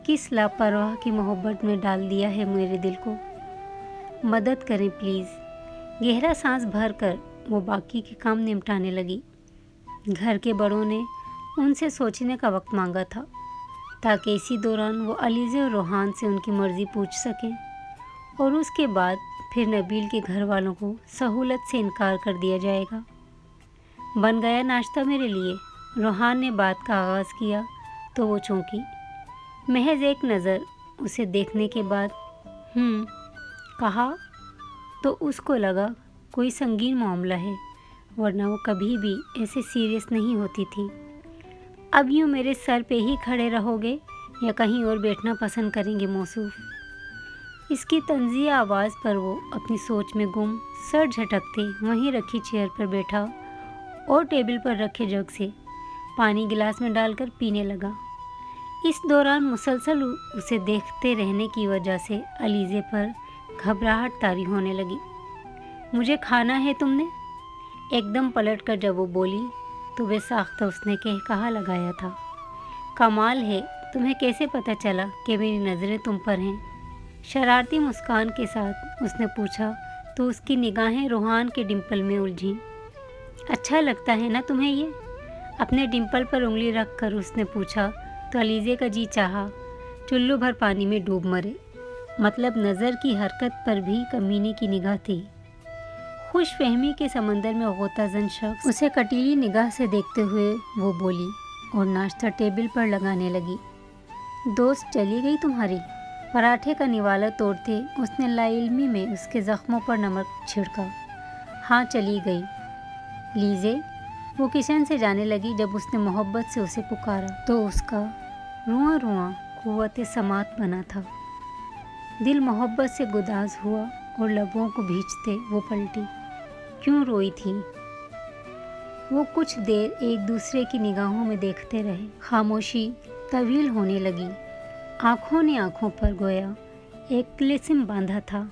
किस लापरवाह की मोहब्बत में डाल दिया है मेरे दिल को। मदद करें प्लीज़। गहरा सांस भर कर वो बाकी के काम निपटाने लगी। घर के बड़ों ने उनसे सोचने का वक्त मांगा था। ताकि इसी दौरान वो अलीज़े और रोहान से उनकी मर्ज़ी पूछ सकें, और उसके बाद फिर नबील के घर वालों को सहूलत से इनकार कर दिया जाएगा। बन गया नाश्ता मेरे लिए? रोहान ने बात का आगाज़ किया तो वो चौंकी। महज एक नज़र उसे देखने के बाद कहा तो उसको लगा कोई संगीन मामला है, वरना वो कभी भी ऐसे सीरियस नहीं होती थी। अब यूँ मेरे सर पे ही खड़े रहोगे या कहीं और बैठना पसंद करेंगे मौसूफ? इसकी तंज़ीह आवाज़ पर वो अपनी सोच में गुम सर झटकते वहीं रखी चेयर पर बैठा और टेबल पर रखे जग से पानी गिलास में डालकर पीने लगा। इस दौरान मुसलसल उसे देखते रहने की वजह से अलीज़े पर घबराहट तारी होने लगी। मुझे खाना है तुमने? एकदम पलट कर जब वो बोली तो बेसाख्ता उसने कहा लगाया था। कमाल है, तुम्हें कैसे पता चला कि मेरी नज़रें तुम पर हैं? शरारती मुस्कान के साथ उसने पूछा तो उसकी निगाहें रोहान के डिंपल में उलझीं। अच्छा लगता है ना तुम्हें ये? अपने डिंपल पर उंगली रख कर उसने पूछा तो अलीज़े का जी चाहा चुल्लू भर पानी में डूब मरे। मतलब नज़र की हरकत पर भी कमीने की निगाह थी। खुश फहमी के समंदर में गोताज़न शख्स उसे कटीली निगाह से देखते हुए वो बोली और नाश्ता टेबल पर लगाने लगी। दोस्त चली गई तुम्हारी? पराठे का निवाला तोड़ते उसने लाइल्मी में उसके ज़ख्मों पर नमक छिड़का। हाँ चली गई लीज़े। वो किचन से जाने लगी जब उसने मोहब्बत से उसे पुकारा तो उसका रुआं रुआं कुव्वत समात बना था। दिल मोहब्बत से गुदाज हुआ और लबों को भींचते वो पलटी। क्यों रोई थी? वो कुछ देर एक दूसरे की निगाहों में देखते रहे। खामोशी तवील होने लगी। आँखों ने आँखों पर गोया एक तिलिस्म बांधा था,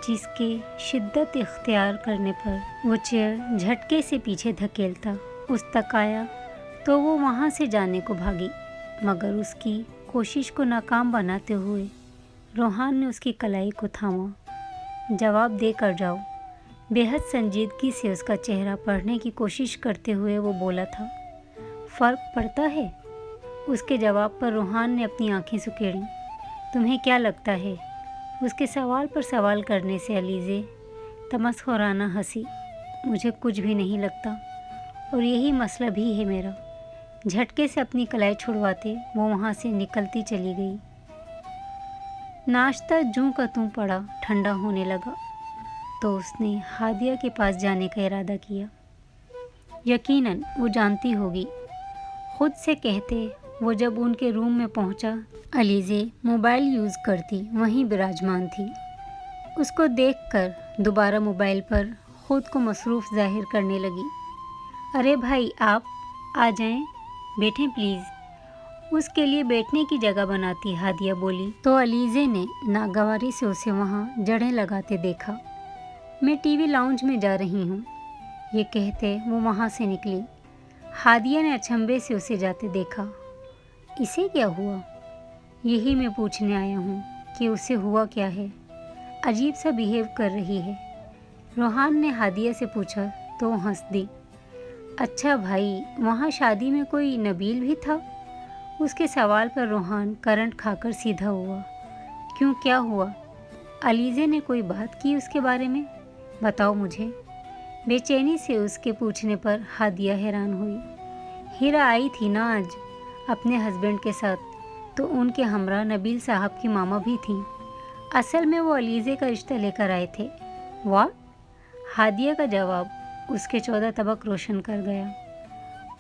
जिसके शिद्दत इख्तियार करने पर वो चेयर झटके से पीछे धकेलता उस तक आया तो वो वहाँ से जाने को भागी, मगर उसकी कोशिश को नाकाम बनाते हुए रोहान ने उसकी कलाई को थामा। जवाब दे कर जाओ। बेहद संजीदगी से उसका चेहरा पढ़ने की कोशिश करते हुए वो बोला था। फ़र्क पड़ता है? उसके जवाब पर रोहान ने अपनी आंखें सुकेड़ी। तुम्हें क्या लगता है? उसके सवाल पर सवाल करने से अलीज़े तमस्खुराना हंसी। मुझे कुछ भी नहीं लगता और यही मसला भी है मेरा। झटके से अपनी कलाई छुड़वाते वो वहाँ से निकलती चली गई। नाश्ता जूं का त्यों पड़ा ठंडा होने लगा तो उसने हादिया के पास जाने का इरादा किया। यकीनन वो जानती होगी। खुद से कहते वो जब उनके रूम में पहुंचा, अलीज़े मोबाइल यूज़ करती वहीं विराजमान थी। उसको देखकर दोबारा मोबाइल पर ख़ुद को मसरूफ़ ज़ाहिर करने लगी। अरे भाई आप आ जाएं, बैठें प्लीज़। उसके लिए बैठने की जगह बनाती हादिया बोली तो अलीज़े ने नागवारी से उसे वहाँ जड़ें लगाते देखा। मैं टीवी लाउंज में जा रही हूँ, ये कहते वो वहाँ से निकली। हादिया ने अचंभे से उसे जाते देखा। इसे क्या हुआ? यही मैं पूछने आया हूँ कि उसे हुआ क्या है। अजीब सा बिहेव कर रही है। रोहान ने हादिया से पूछा तो वो हंस दी। अच्छा भाई, वहाँ शादी में कोई नबील भी था? उसके सवाल पर रोहान करंट खाकर सीधा हुआ। क्यों, क्या हुआ? अलीज़े ने कोई बात की उसके बारे में? बताओ मुझे। बेचैनी से उसके पूछने पर हादिया हैरान हुई। हीरा आई थी ना आज अपने हस्बैंड के साथ, तो उनके हमरा नबील साहब की मामा भी थीं। असल में वो अलीज़े का रिश्ता लेकर आए थे। वाह! हादिया का जवाब उसके 14 तबक रोशन कर गया।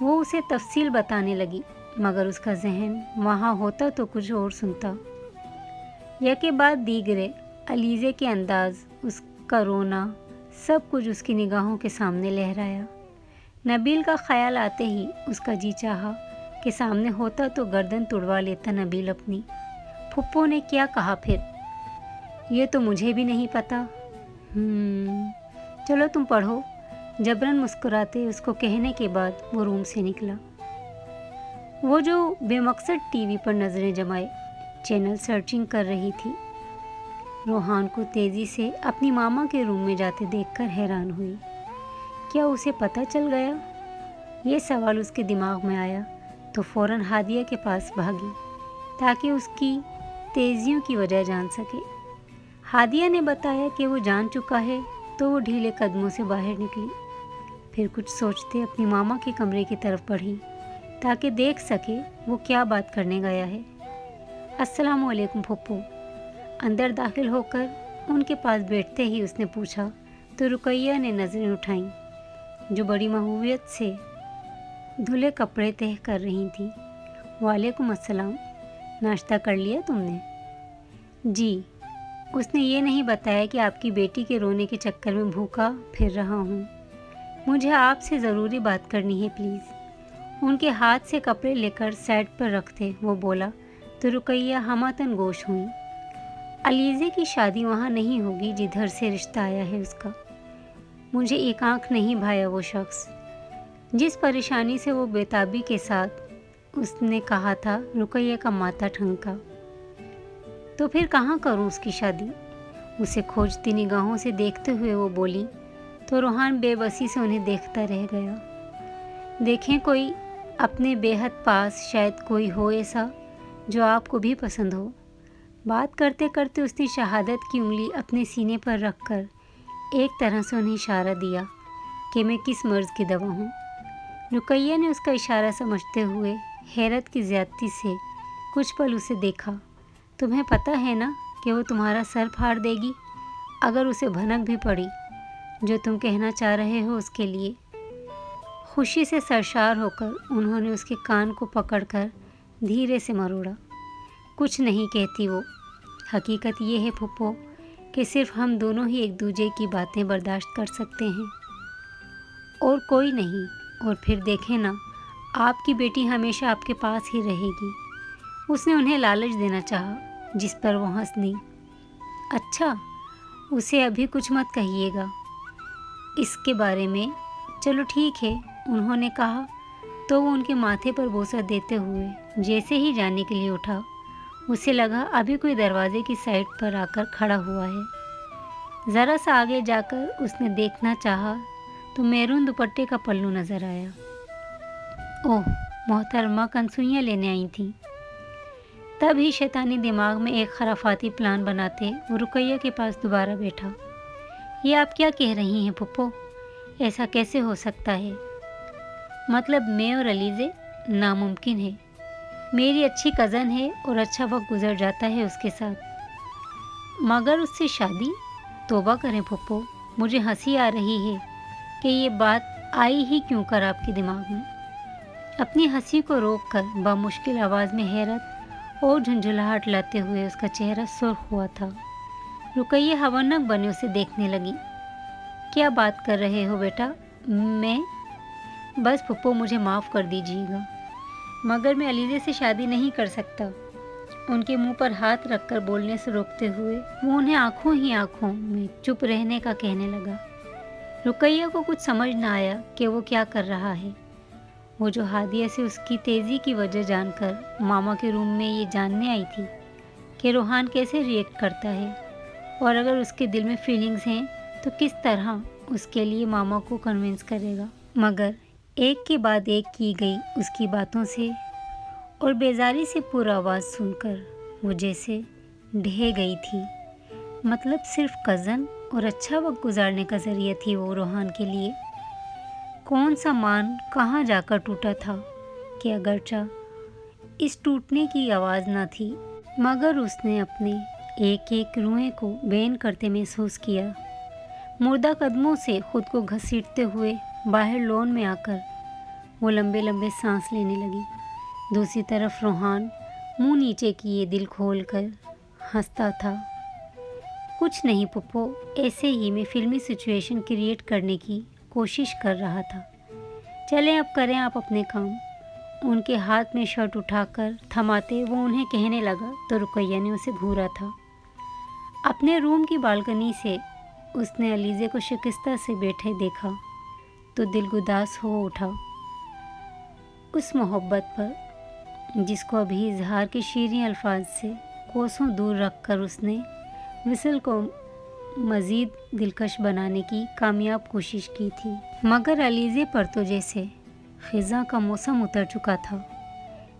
वो उसे तफसील बताने लगी, मगर उसका जहन वहाँ होता तो कुछ और सुनता। यके बाद दीगरे अलीज़े के अंदाज़, उसका रोना, सब कुछ उसकी निगाहों के सामने लहराया। नबील का ख्याल आते ही उसका जी चाहा कि सामने होता तो गर्दन तुड़वा लेता नबील अपनी। फुप्पो ने क्या कहा फिर? ये तो मुझे भी नहीं पता। चलो तुम पढ़ो। जबरन मुस्कुराते उसको कहने के बाद वो रूम से निकला। वो जो बेमकसद टीवी पर नज़रें जमाए चैनल सर्चिंग कर रही थी, रोहान को तेज़ी से अपनी मामा के रूम में जाते देखकर हैरान हुई। क्या उसे पता चल गया? ये सवाल उसके दिमाग में आया तो फ़ौरन हादिया के पास भागी। ताकि उसकी तेजियों की वजह जान सके। हादिया ने बताया कि वो जान चुका है, तो वो ढीले कदमों से बाहर निकली। फिर कुछ सोचते अपनी मामा के कमरे की तरफ बढ़ी ताकि देख सके वो क्या बात करने गया है। अस्सलाम वालेकुम फुप्पो। अंदर दाखिल होकर उनके पास बैठते ही उसने पूछा तो रुकैया ने नज़रें उठाईं, जो बड़ी महूवियत से धुले कपड़े तह कर रही थी। वालेकुम अस्सलाम। नाश्ता कर लिया तुमने? जी। उसने ये नहीं बताया कि आपकी बेटी के रोने के चक्कर में भूखा फिर रहा हूँ। मुझे आपसे ज़रूरी बात करनी है प्लीज़। उनके हाथ से कपड़े लेकर साइड पर रखते वो बोला तो रुकैया हमातन गोश हुई। अलीज़े की शादी वहाँ नहीं होगी जिधर से रिश्ता आया है उसका। मुझे एक आँख नहीं भाया वो शख्स। जिस परेशानी से वो बेताबी के साथ उसने कहा था, रुकैया का माथा ठनका। तो फिर कहाँ करूँ उसकी शादी? उसे खोजती निगाहों से देखते हुए वो बोली तो रोहान बेबसी से उन्हें देखता रह गया। देखें कोई अपने बेहद पास शायद कोई हो ऐसा जो आपको भी पसंद हो। बात करते करते उसने शहादत की उंगली अपने सीने पर रखकर एक तरह से उन्हें इशारा दिया कि मैं किस मर्ज़ की दवा हूँ। रुकैया ने उसका इशारा समझते हुए हैरत की ज़्यादती से कुछ पल उसे देखा। तुम्हें पता है ना कि वो तुम्हारा सर फाड़ देगी अगर उसे भनक भी पड़ी जो तुम कहना चाह रहे हो उसके लिए। खुशी से सरशार होकर उन्होंने उसके कान को पकड़कर धीरे से मरोड़ा। कुछ नहीं कहती वो। हकीकत ये है फुप्पो कि सिर्फ हम दोनों ही एक दूसरे की बातें बर्दाश्त कर सकते हैं और कोई नहीं। और फिर देखें ना, आपकी बेटी हमेशा आपके पास ही रहेगी। उसने उन्हें लालच देना चाहा, जिस पर वो हंस दी। अच्छा, उसे अभी कुछ मत कहिएगा इसके बारे में। चलो ठीक है, उन्होंने कहा तो वो उनके माथे पर बोसा देते हुए जैसे ही जाने के लिए उठा, उसे लगा अभी कोई दरवाजे की साइड पर आकर खड़ा हुआ है। ज़रा सा आगे जाकर उसने देखना चाहा तो मैरून दुपट्टे का पल्लू नज़र आया। ओह, मोहतरमा कनसुइयाँ लेने आई थी। तभी शैतानी दिमाग में एक खराफाती प्लान बनाते वो रुकैया के पास दोबारा बैठा। ये आप क्या कह रही हैं पुप्पो? ऐसा कैसे हो सकता है? मतलब मैं और अलीज़े? नामुमकिन है। मेरी अच्छी कज़न है और अच्छा वक्त गुजर जाता है उसके साथ, मगर उससे शादी? तौबा करें पुप्पो, मुझे हंसी आ रही है कि ये बात आई ही क्यों कर आपके दिमाग में। अपनी हंसी को रोककर बामुश्किल आवाज़ में हैरत और झुंझुलाहट लाते हुए उसका चेहरा सुर्ख हुआ था। रुकैया हवनक बने उसे देखने लगी। क्या बात कर रहे हो बेटा? मैं? बस पुप्पो, मुझे माफ़ कर दीजिएगा, मगर मैं अलीज़े से शादी नहीं कर सकता। उनके मुंह पर हाथ रखकर बोलने से रोकते हुए वो उन्हें आंखों ही आंखों में चुप रहने का कहने लगा। रुकैया को कुछ समझ न आया कि वो क्या कर रहा है। वो जो हादिया से उसकी तेज़ी की वजह जानकर मामा के रूम में ये जानने आई थी कि रोहान कैसे रिएक्ट करता है, और अगर उसके दिल में फीलिंग्स हैं तो किस तरह उसके लिए मामा को कन्विंस करेगा। मगर एक के बाद एक की गई उसकी बातों से और बेजारी से पूरा आवाज़ सुनकर वो जैसे ढह गई थी। मतलब सिर्फ कज़न और अच्छा वक्त गुजारने का ज़रिया थी वो रोहान के लिए। कौन सा मान कहाँ जाकर टूटा था कि अगरचा इस टूटने की आवाज़ न थी, मगर उसने अपने एक एक रुएं को बेन करते महसूस किया। मुर्दा कदमों से खुद को घसीटते हुए बाहर लॉन में आकर वो लंबे लंबे सांस लेने लगी। दूसरी तरफ रोहान मुंह नीचे किए दिल खोल कर हंसता था। कुछ नहीं पुप्पो, ऐसे ही मैं फिल्मी सिचुएशन क्रिएट करने की कोशिश कर रहा था। चलें अब करें आप अपने काम। उनके हाथ में शर्ट उठाकर थमाते वो उन्हें कहने लगा तो रुकैया ने उसे घूरा था। अपने रूम की बालकनी से उसने अलीज़े को शिकस्ता से बैठे देखा तो दिल गुदास हो उठा। उस मोहब्बत पर जिसको अभी इजहार के शीरीं अल्फाज से कोसों दूर रखकर उसने विसल को मज़ीद दिलकश बनाने की कामयाब कोशिश की थी, मगर अलीज़े पर तो जैसे ख़िज़ा का मौसम उतर चुका था।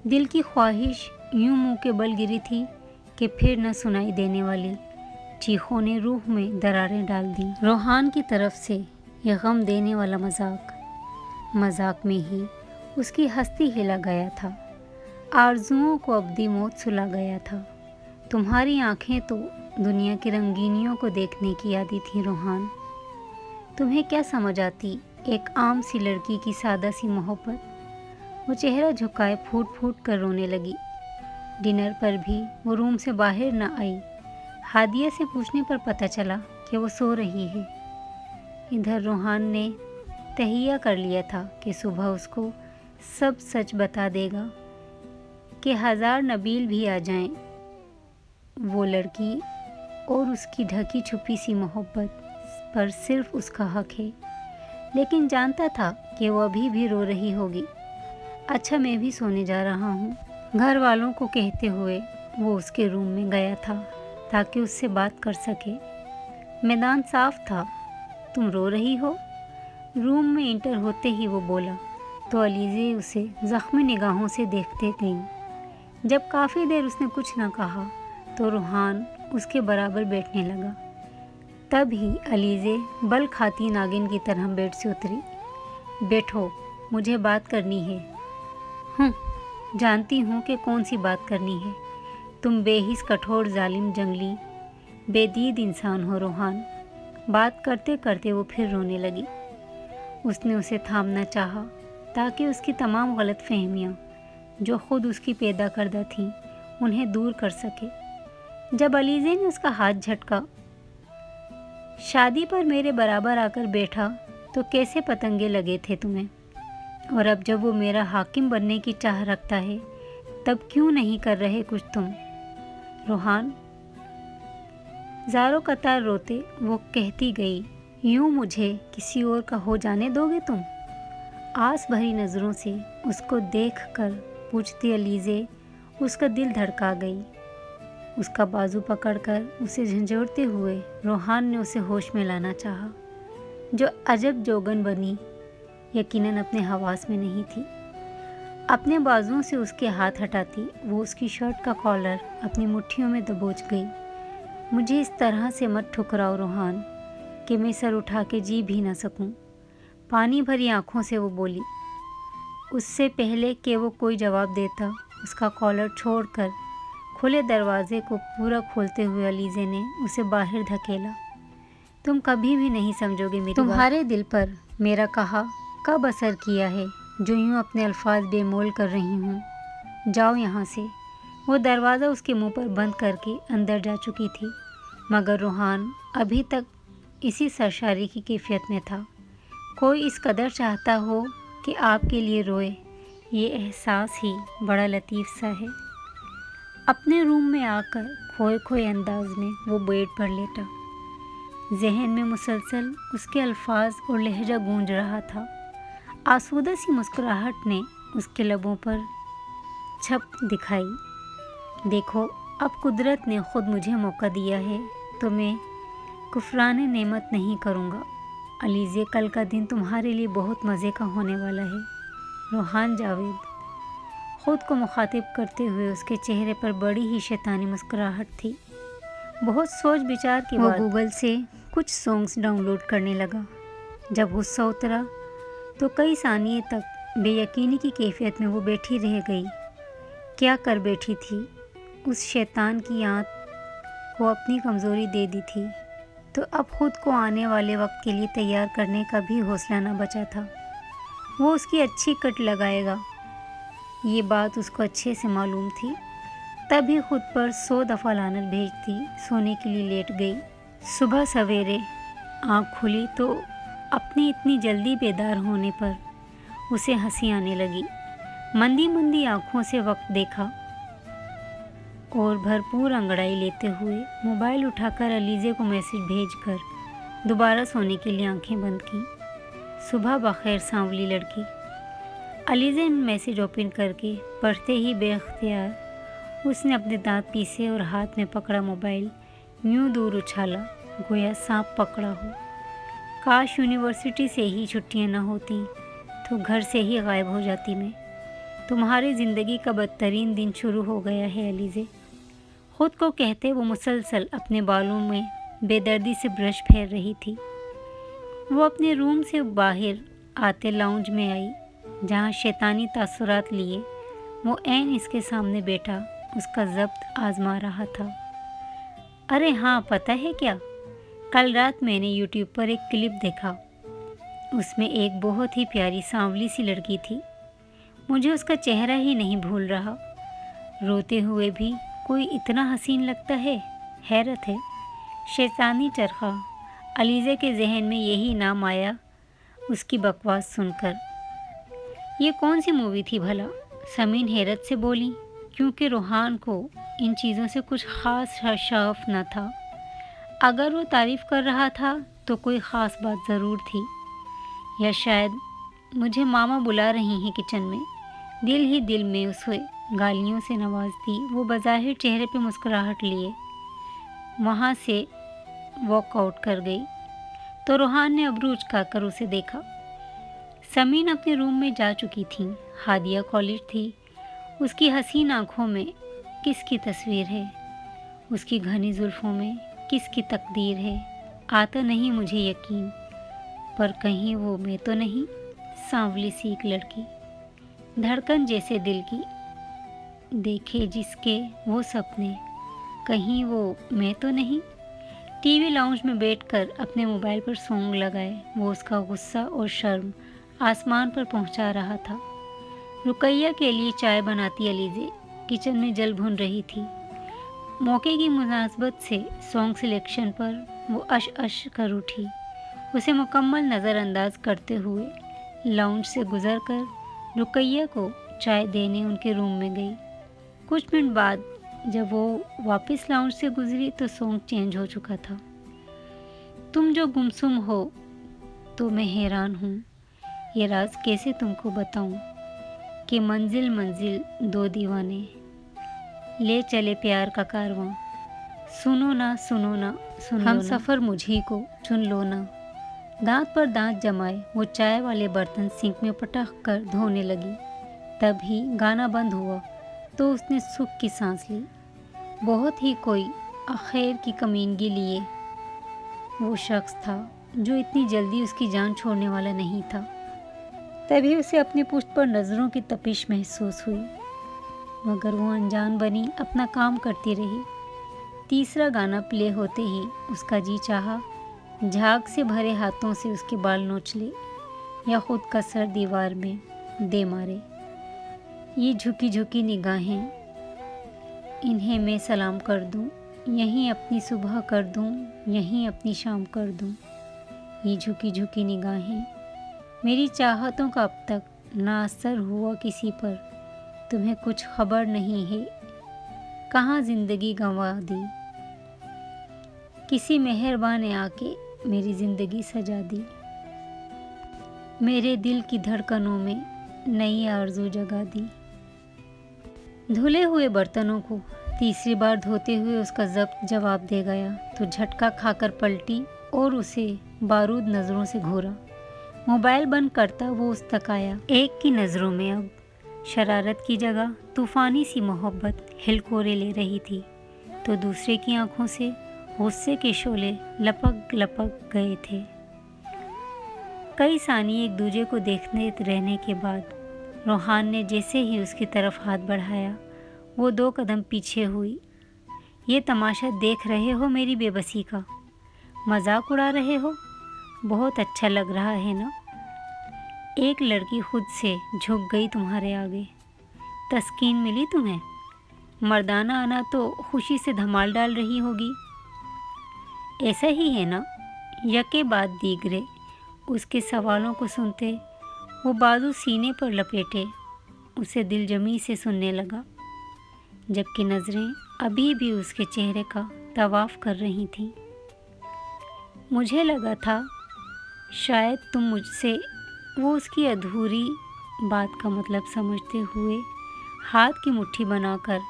دل کی خواہش یوں منہ کے بل گری تھی کہ پھر نہ سنائی دینے والی چیخوں نے روح میں دراریں ڈال دیں۔ روحان کی طرف سے یہ غم دینے والا مذاق میں ہی اس کی ہستی ہلا گیا تھا، آرزوؤں کو ابدی موت سلا گیا تھا۔ تمہاری آنکھیں تو دنیا کی رنگینیوں کو دیکھنے کی عادی تھیں روحان، تمہیں کیا سمجھ آتی ایک عام سی لڑکی کی سادہ سی محبت۔ وہ چہرہ جھکائے پھوٹ پھوٹ کر رونے لگی۔ ڈنر پر بھی وہ روم سے باہر نہ آئی۔ ہادیہ سے پوچھنے پر پتہ چلا کہ وہ سو رہی ہے۔ ادھر روحان نے تہیہ کر لیا تھا کہ صبح اس کو سب سچ بتا دے گا کہ 1000 نبیل بھی آ جائیں، وہ لڑکی اور اس کی ڈھکی چھپی سی محبت پر صرف اس کا حق ہے، لیکن جانتا تھا کہ وہ ابھی بھی رو رہی ہوگی۔ اچھا میں بھی سونے جا رہا ہوں، گھر والوں کو کہتے ہوئے وہ اس کے روم میں گیا تھا تاکہ اس سے بات کر سکے۔ میدان صاف تھا۔ تم رو رہی ہو؟ روم میں انٹر ہوتے ہی وہ بولا تو علیزے اسے زخمی نگاہوں سے دیکھتے گئیں۔ جب کافی دیر اس نے کچھ نہ کہا تو روحان اس کے برابر بیٹھنے لگا۔ تب ہی علیزے بل کھاتی ناگن کی طرح بیڈ سے اتری۔ بیٹھو، مجھے بات کرنی ہے۔ جانتی ہوں کہ کون سی بات کرنی ہے۔ تم بے حس کٹھور ظالم جنگلی بے دید انسان ہو روحان۔ بات کرتے کرتے وہ پھر رونے لگی۔ اس نے اسے تھامنا چاہا تاکہ اس کی تمام غلط فہمیاں جو خود اس کی پیدا کردہ تھیں انہیں دور کر سکے۔ جب علیزے نے اس کا ہاتھ جھٹکا، شادی پر میرے برابر آ کر بیٹھا تو کیسے پتنگے لگے تھے تمہیں، اور اب جب وہ میرا حاکم بننے کی چاہ رکھتا ہے تب کیوں نہیں کر رہے کچھ تم؟ روحان زاروں قطار روتے وہ کہتی گئی، یوں مجھے کسی اور کا ہو جانے دو گے تم؟ آس بھری نظروں سے اس کو دیکھ کر پوچھتی علیزے اس کا دل دھڑکا گئی۔ اس کا بازو پکڑ کر اسے جھنجھوڑتے ہوئے روحان نے اسے ہوش میں لانا چاہا۔ جو عجب جوگن بنی یقیناً اپنے حواس میں نہیں تھی۔ اپنے بازوؤں سے اس کے ہاتھ ہٹاتی وہ اس کی شرٹ کا کالر اپنی مٹھیوں میں دبوچ گئی۔ مجھے اس طرح سے مت ٹھکراؤ روحان کہ میں سر اٹھا کے جی بھی نہ سکوں، پانی بھری آنکھوں سے وہ بولی۔ اس سے پہلے کہ وہ کوئی جواب دیتا اس کا کالر چھوڑ کر کھلے دروازے کو پورا کھولتے ہوئے علیزے نے اسے باہر دھکیلا۔ تم کبھی بھی نہیں سمجھو گے میری تمہارے دل پر میرا کہا کب اثر کیا ہے جو یوں اپنے الفاظ بے مول کر رہی ہوں؟ جاؤ یہاں سے۔ وہ دروازہ اس کے منہ پر بند کر کے اندر جا چکی تھی، مگر روحان ابھی تک اسی سرشاری کی کیفیت میں تھا۔ کوئی اس قدر چاہتا ہو کہ آپ کے لیے روئے، یہ احساس ہی بڑا لطیف سا ہے۔ اپنے روم میں آ کر کھوئے کھوئے انداز میں وہ بیڈ پر لیٹا۔ ذہن میں مسلسل اس کے الفاظ اور لہجہ گونج رہا تھا۔ آسودہ سی مسکراہٹ نے اس کے لبوں پر چھپ دکھائی۔ دیکھو اب قدرت نے خود مجھے موقع دیا ہے تو میں کفران نعمت نہیں کروں گا۔ علیزے کل کا دن تمہارے لیے بہت مزے کا ہونے والا ہے۔ روحان جاوید خود کو مخاطب کرتے ہوئے اس کے چہرے پر بڑی ہی شیطانی مسکراہٹ تھی۔ بہت سوچ بچار کے بعد وہ گوگل سے کچھ سانگز ڈاؤن لوڈ کرنے لگا۔ جب غصہ اترا تو کئی ثانیے تک بے یقینی کی کیفیت میں وہ بیٹھی رہ گئی۔ کیا کر بیٹھی تھی؟ اس شیطان کی آنت کو اپنی کمزوری دے دی تھی تو اب خود کو آنے والے وقت کے لیے تیار کرنے کا بھی حوصلہ نہ بچا تھا۔ وہ اس کی اچھی کٹ لگائے گا، یہ بات اس کو اچھے سے معلوم تھی۔ تبھی خود پر 100 دفعہ لعنت بھیجتی سونے کے لیے لیٹ گئی۔ صبح سویرے آنکھ کھلی تو اپنی اتنی جلدی بیدار ہونے پر اسے ہنسی آنے لگی۔ مندی مندی آنکھوں سے وقت دیکھا اور بھرپور انگڑائی لیتے ہوئے موبائل اٹھا کر علیزے کو میسج بھیج کر دوبارہ سونے کے لیے آنکھیں بند کیں۔ صبح بخیر سانولی لڑکی۔ علیزے نے میسج اوپن کر کے پڑھتے ہی بے اختیار اس نے اپنے دانت پیسے اور ہاتھ میں پکڑا موبائل یوں دور اچھالا گویا سانپ پکڑا ہو۔ کاش یونیورسٹی سے ہی چھٹیاں نہ ہوتی تو گھر سے ہی غائب ہو جاتی میں۔ तुम्हारी ज़िंदगी का बदतरीन दिन शुरू हो गया है अलीज़े। खुद को कहते वो मुसलसल अपने बालों में बेदर्दी से ब्रश फेर रही थी। वो अपने रूम से बाहर आते लाउंज में आई, जहाँ शैतानी तासुरात लिए वो ऐन इसके सामने बैठा उसका ज़ब्त आजमा रहा था। अरे हाँ, पता है क्या, कल रात मैंने यूट्यूब पर एक क्लिप देखा। उसमें एक बहुत ही प्यारी सांवली सी लड़की थी। मुझे उसका चेहरा ही नहीं भूल रहा। रोते हुए भी कोई इतना हसीन लगता है, हैरत है। शैतानी चरखा, अलीज़े के जहन में यही नाम आया उसकी बकवास सुनकर। ये कौन सी मूवी थी भला? समीन हैरत से बोली, क्योंकि रूहान को इन चीज़ों से कुछ ख़ास शौक़ न था। अगर वो तारीफ़ कर रहा था तो कोई ख़ास बात ज़रूर थी, या शायद मुझे मामा बुला रही हैं किचन में। दिल ही दिल में उसे गालियों से नवाजती वो बज़ाहिर चेहरे पे मुस्कुराहट लिए वहाँ से वॉकआउट कर गई तो रूहान ने अबरू उचकाकर उसे देखा। समीन अपने रूम में जा चुकी थी। हादिया कॉलेज थी। उसकी हसीन आँखों में किसकी तस्वीर है, उसकी घनी जुल्फ़ों में किसकी तकदीर है, आता नहीं मुझे यकीन। पर कहीं वो मैं तो नहीं, सांवली सी एक लड़की, धड़कन जैसे दिल की, देखे जिसके वो सपने, कहीं वो मैं तो नहीं। टीवी लाउंज में बैठकर अपने मोबाइल पर सॉन्ग लगाए वो उसका गुस्सा और शर्म आसमान पर पहुंचा रहा था। रुकैया के लिए चाय बनाती अलीज़े किचन में जल भून रही थी। मौके की मुनासबत से सॉन्ग सिलेक्शन पर वो अश कर उठी। उसे मुकम्मल नज़रअंदाज करते हुए लाउंज से गुजरकर रुकैया को चाय देने उनके रूम में गई। कुछ मिनट बाद जब वो वापस लाउंज से गुजरी तो सॉन्ग चेंज हो चुका था। तुम जो गुमसुम हो तो मैं हैरान हूँ, ये राज कैसे तुमको बताऊँ कि मंजिल मंजिल दो दीवाने, ले चले प्यार का कारवां, सुनो ना सुनो ना सुन हम सफ़र मुझी को चुन लो ना। दांत पर दांत जमाए वो चाय वाले बर्तन सिंक में पटक कर धोने लगी। तभी गाना बंद हुआ तो उसने सुख की सांस ली। बहुत ही कोई आखिर की कमीनगी लिए वो शख्स था जो इतनी जल्दी उसकी जान छोड़ने वाला नहीं था। तभी उसे अपनी पुश्त पर नज़रों की तपिश महसूस हुई, मगर वो अनजान बनी अपना काम करती रही। तीसरा गाना प्ले होते ही उसका जी चाहा झाग से भरे हाथों से उसके बाल नोच ले या खुद का सर दीवार में दे मारे। ये झुकी झुकी निगाहें, इन्हें मैं सलाम कर दूं, यहीं अपनी सुबह कर दूं, यहीं अपनी शाम कर दूं। ये झुकी झुकी निगाहें, मेरी चाहतों का अब तक ना असर हुआ किसी पर, तुम्हें कुछ खबर नहीं है कहाँ ज़िंदगी गंवा दी। किसी मेहरबान ने आके मेरी ज़िंदगी सजा दी, मेरे दिल की धड़कनों में नई आरज़ू जगा दी। धुले हुए बर्तनों को तीसरी बार धोते हुए उसका ज़ब्त जवाब दे गया तो झटका खाकर पलटी और उसे बारूद नज़रों से घूरा। मोबाइल बंद करता वो उस तक आया। एक की नज़रों में अब शरारत की जगह तूफ़ानी सी मोहब्बत हिलकोरे ले रही थी, तो दूसरे की आंखों से गुस्से के शोले लपक लपक गए थे। कई सानी एक दूजे को देखते रहने के बाद रूहान ने जैसे ही उसकी तरफ हाथ बढ़ाया वो 2 कदम पीछे हुई। ये तमाशा देख रहे हो मेरी बेबसी का? मजाक उड़ा रहे हो? बहुत अच्छा लग रहा है ना? एक लड़की खुद से झुक गई तुम्हारे आगे। तस्कीन मिली तुम्हें? मर्दाना आना तो खुशी से धमाल डाल रही होगी। ऐसा ही है ना? यके बाद दीगरे उसके सवालों को सुनते वो बाजू सीने पर लपेटे उसे दिलजमी से सुनने लगा, जबकि नज़रें अभी भी उसके चेहरे का तवाफ कर रही थीं। मुझे लगा था शायद तुम मुझसे, वो उसकी अधूरी बात का मतलब समझते हुए हाथ की मुट्ठी बनाकर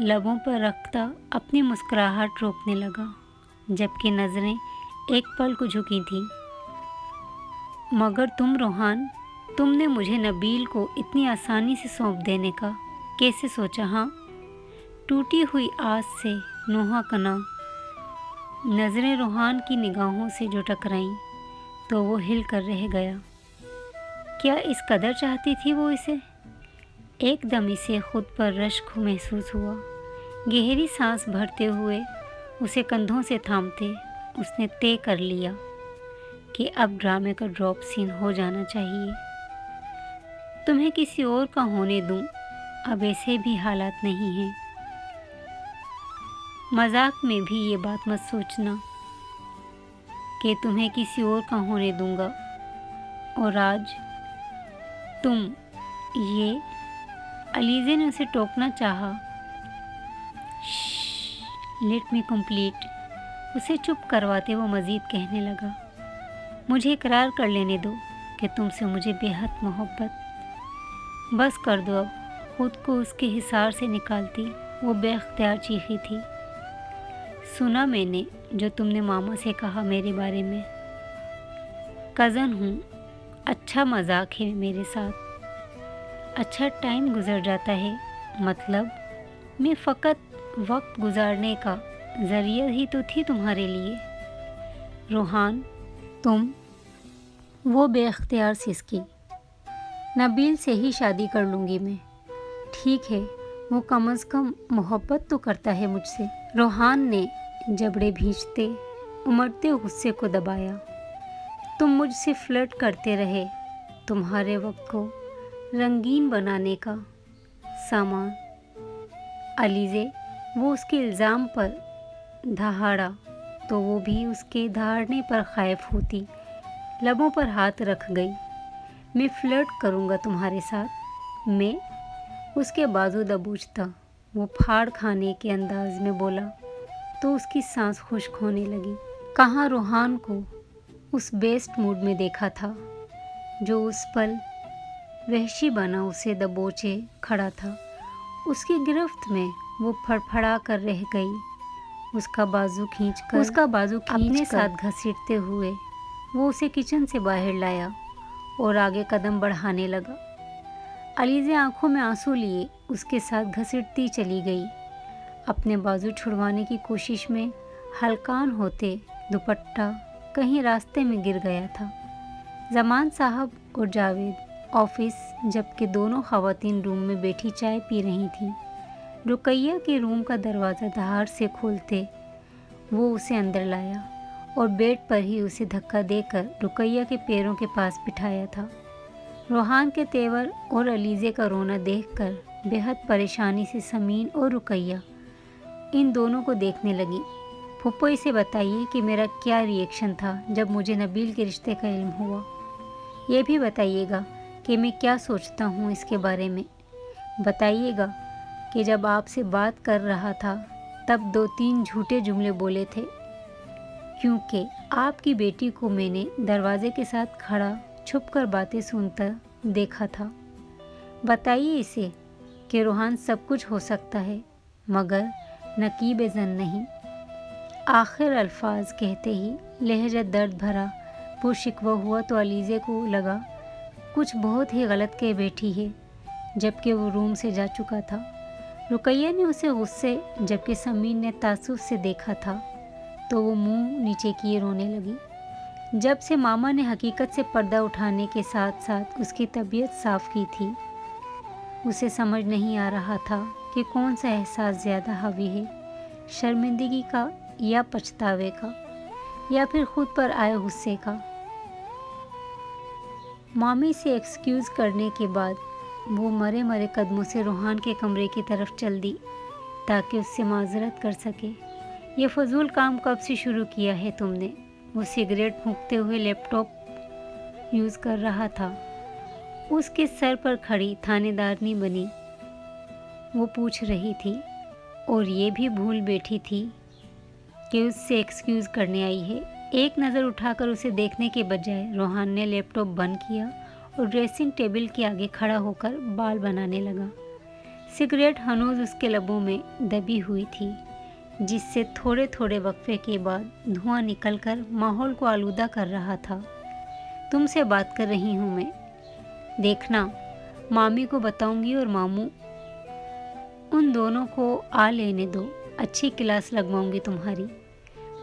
लबों पर रखता अपनी मुस्कुराहट रोकने लगा, जबकि नज़रें एक पल को झुकी थीं। मगर तुम रूहान, تم نے مجھے نبیل کو اتنی آسانی سے سونپ دینے کا کیسے سوچا؟ ہاں، ٹوٹی ہوئی آس سے نوحہ کنا نظریں روحان کی نگاہوں سے جو ٹکرائیں تو وہ ہل کر رہ گیا۔ کیا اس قدر چاہتی تھی وہ اسے؟ ایک دم اسے خود پر رشک محسوس ہوا۔ گہری سانس بھرتے ہوئے اسے کندھوں سے تھامتے اس نے طے کر لیا کہ اب ڈرامے کا ڈراپ سین ہو جانا چاہیے۔ تمہیں کسی اور کا ہونے دوں، اب ایسے بھی حالات نہیں ہیں۔ مذاق میں بھی یہ بات مت سوچنا کہ تمہیں کسی اور کا ہونے دوں گا، اور آج تم یہ… علیزے نے اسے ٹوکنا چاہا۔ Let me complete. اسے چپ کرواتے وہ مزید کہنے لگا، مجھے اقرار کر لینے دو کہ تم سے مجھے بے حد محبت۔ بس کر دو اب۔ خود کو اس کے حصار سے نکالتی وہ بے اختیار چیخی تھی۔ سنا میں نے جو تم نے ماما سے کہا میرے بارے میں۔ کزن ہوں، اچھا مذاق ہے میرے ساتھ، اچھا ٹائم گزر جاتا ہے، مطلب میں فقط وقت گزارنے کا ذریعہ ہی تو تھی تمہارے لیے۔ روحان تم… وہ بے اختیار سسکی۔ نبیل سے ہی شادی کر لوں گی میں۔ ٹھیک ہے، وہ کم از کم محبت تو کرتا ہے مجھ سے۔ روحان نے جبڑے بھینچتے امڑتے غصے کو دبایا۔ تم مجھ سے فلرٹ کرتے رہے، تمہارے وقت کو رنگین بنانے کا سامان۔ علیزے وہ اس کے الزام پر دہاڑا تو وہ بھی اس کے دہاڑنے پر خائف ہوتی، لبوں پر ہاتھ رکھ گئی۔ میں فلرٹ کروں گا تمہارے ساتھ؟ میں… اس کے بازو دبوچتا وہ پھاڑ کھانے کے انداز میں بولا تو اس کی سانس خشک ہونے لگی۔ کہاں روحان کو اس بیسٹ موڈ میں دیکھا تھا جو اس پل وحشی بنا اسے دبوچے کھڑا تھا۔ اس کی گرفت میں وہ پھڑپھڑا کر رہ گئی۔ اس کا بازو کھینچ کر اپنے ساتھ گھسیٹتے ہوئے وہ اسے کچن سے باہر لایا اور آگے قدم بڑھانے لگا۔ علیزے آنکھوں میں آنسو لیے اس کے ساتھ گھسیٹتی چلی گئی، اپنے بازو چھڑوانے کی کوشش میں ہلکان ہوتے دوپٹہ کہیں راستے میں گر گیا تھا۔ زمان صاحب اور جاوید آفس، جبکہ دونوں خواتین روم میں بیٹھی چائے پی رہی تھیں۔ رقیہ کے روم کا دروازہ دھاڑ سے کھولتے وہ اسے اندر لایا اور بیڈ پر ہی اسے دھکا دے کر رقیہ کے پیروں کے پاس بٹھایا تھا۔ روحان کے تیور اور علیزے کا رونا دیکھ کر بے حد پریشانی سے سمین اور رقیہ ان دونوں کو دیکھنے لگی۔ پھپھو اسے بتائیے کہ میرا کیا ری ایکشن تھا جب مجھے نبیل کے رشتے کا علم ہوا۔ یہ بھی بتائیے گا کہ میں کیا سوچتا ہوں اس کے بارے میں۔ بتائیے گا کہ جب آپ سے بات کر رہا تھا تب 2-3 جھوٹے جملے بولے تھے، کیونکہ آپ کی بیٹی کو میں نے دروازے کے ساتھ کھڑا چھپ کر باتیں سنتا دیکھا تھا۔ بتائیے اسے کہ روحان سب کچھ ہو سکتا ہے مگر نقیب زن نہیں۔ آخر الفاظ کہتے ہی لہجہ درد بھرا پرشکوہ ہوا تو علیزے کو لگا کچھ بہت ہی غلط کہہ بیٹھی ہے، جبکہ وہ روم سے جا چکا تھا۔ رقیہ نے اسے غصے جبکہ سمین نے تعصب سے دیکھا تھا تو وہ منہ نیچے کیے رونے لگی۔ جب سے ماما نے حقیقت سے پردہ اٹھانے کے ساتھ ساتھ اس کی طبیعت صاف کی تھی، اسے سمجھ نہیں آ رہا تھا کہ کون سا احساس زیادہ حاوی ہے، شرمندگی کا یا پچھتاوے کا یا پھر خود پر آئے غصے کا۔ مامی سے ایکسکیوز کرنے کے بعد وہ مرے مرے قدموں سے روحان کے کمرے کی طرف چل دی تاکہ اس سے معذرت کر سکے۔ یہ فضول کام کب سے شروع کیا ہے تم نے؟ وہ سگریٹ پھونکتے ہوئے لیپ ٹاپ یوز کر رہا تھا۔ اس کے سر پر کھڑی تھانے دارنی بنی وہ پوچھ رہی تھی اور یہ بھی بھول بیٹھی تھی کہ اس سے ایکسکیوز کرنے آئی ہے۔ ایک نظر اٹھا کر اسے دیکھنے کے بجائے روحان نے لیپ ٹاپ بند کیا اور ڈریسنگ ٹیبل کے آگے کھڑا ہو کر بال بنانے لگا۔ سگریٹ ہنوز اس کے لبوں میں دبی ہوئی تھی، جس سے تھوڑے تھوڑے وقفے کے بعد دھواں نکل کر ماحول کو آلودہ کر رہا تھا۔ تم سے بات کر رہی ہوں میں۔ देखना, मामी को बताऊंगी और मामू, उन दोनों को आ लेने दो, अच्छी क्लास लगवाऊंगी तुम्हारी।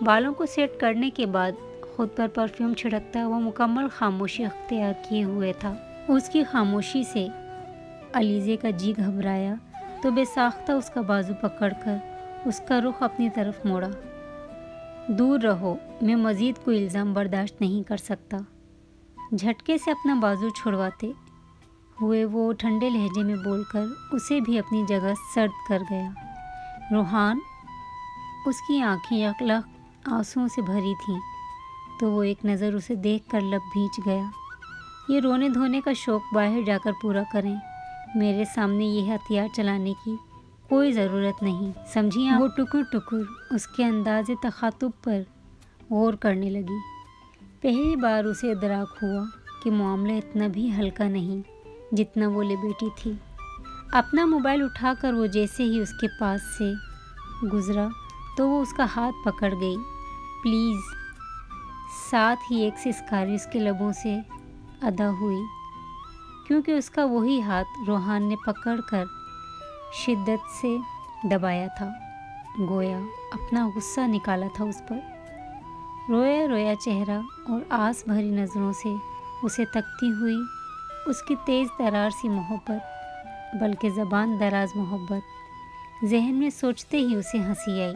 बालों को सेट करने के बाद खुद पर परफ्यूम छिड़कता हुआ मुकम्मल खामोशी अख्तियार किए हुए था। उसकी खामोशी से अलीज़े का जी घबराया तो बेसाख्ता उसका बाजू पकड़कर उसका रुख अपनी तरफ मोड़ा। दूर रहो, मैं मज़ीद कोई इल्ज़ाम बर्दाश्त नहीं कर सकता। झटके से अपना बाजू छुड़वाते हुए वो ठंडे लहजे में बोलकर उसे भी अपनी जगह सर्द कर गया। रूहान, उसकी आंखें यकलख आंसुओं से भरी थीं, तो वो एक नज़र उसे देखकर लब भींच गया। ये रोने धोने का शौक़ बाहर जाकर पूरा करें, मेरे सामने ये हथियार चलाने की कोई ज़रूरत नहीं, समझी आप? वो टुकुर टुकुर उसके अंदाज़े तखातुब पर गौर करने लगी। पहली बार उसे इदराक हुआ कि मामला इतना भी हल्का नहीं जितना वो ले बैठी थी। अपना मोबाइल उठाकर वो जैसे ही उसके पास से गुज़रा तो वो उसका हाथ पकड़ गई। प्लीज़। साथ ही एक सिसकारी उसके लबों से अदा हुई, क्योंकि उसका वही हाथ रूहान ने पकड़कर शिद्दत से दबाया था, गोया अपना गुस्सा निकाला था उस पर। रोया रोया चेहरा और आस भरी नज़रों से उसे तकती हुई उसकी तेज़ तरार सी मोहब्बत, बल्कि ज़बान दराज मोहब्बत जहन में सोचते ही उसे हंसी आई,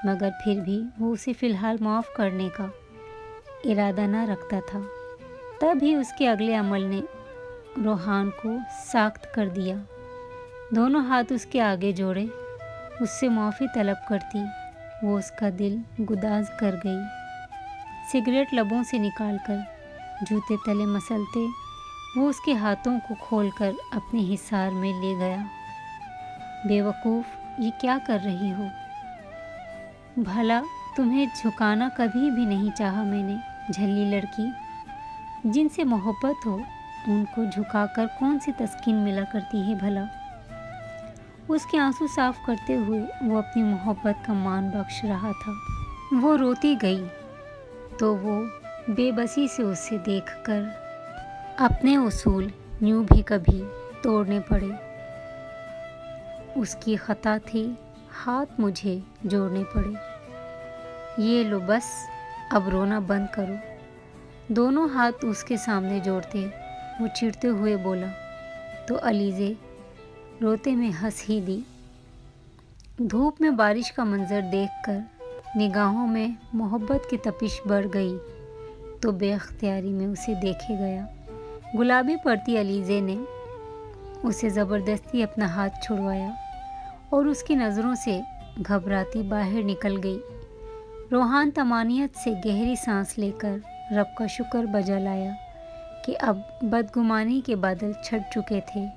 मगर फिर भी वो उसे फ़िलहाल माफ़ करने का इरादा न रखता था। तभी उसके अगले अमल ने रूहान को साख्त कर दिया। दोनों हाथ उसके आगे जोड़े उससे माफ़ी तलब करती वो उसका दिल गुदाज कर गई। सिगरेट लबों से निकालकर जूते तले मसलते वो उसके हाथों को खोलकर अपने हिसार में ले गया। बेवकूफ़, ये क्या कर रही हो? भला तुम्हें झुकाना कभी भी नहीं चाहा मैंने, झल्ली लड़की। जिनसे मोहब्बत हो उनको झुकाकर कौन सी तस्कीन मिला करती है भला। उसके आंसू साफ करते हुए वो अपनी मोहब्बत का मान बख्श रहा था। वो रोती गई तो वो बेबसी से उसे देखकर अपने उसूल यूं भी कभी तोड़ने पड़े। उसकी खता थी, हाथ मुझे जोड़ने पड़े। ये लो बस, अब रोना बंद करो। दोनों हाथ उसके सामने जोड़ते वो चिढ़ते हुए बोला तो अलीज़े रोते में हंस ही दी। धूप में बारिश का मंजर देखकर निगाहों में मोहब्बत की तपिश बढ़ गई तो बेख्तियारी में उसे देखे गया। गुलाबी पड़ती अलीज़े ने उसे ज़बरदस्ती अपना हाथ छुड़वाया और उसकी नज़रों से घबराती बाहर निकल गई। रूहान तमानियत से गहरी सांस लेकर रब का शुक्र बजा लाया कि अब बदगुमानी के बादल छट चुके थे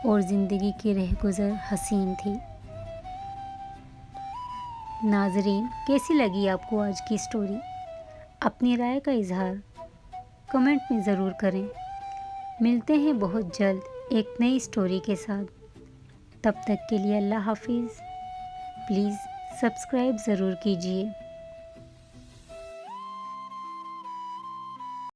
और ज़िंदगी की रहगुज़र हसीन थी। नाज़रीन, कैसी लगी आपको आज की स्टोरी? अपनी राय का इजहार कमेंट में ज़रूर करें। मिलते हैं बहुत जल्द एक नई स्टोरी के साथ। तब तक के लिए अल्लाह हाफिज़। प्लीज़ सब्सक्राइब ज़रूर कीजिए।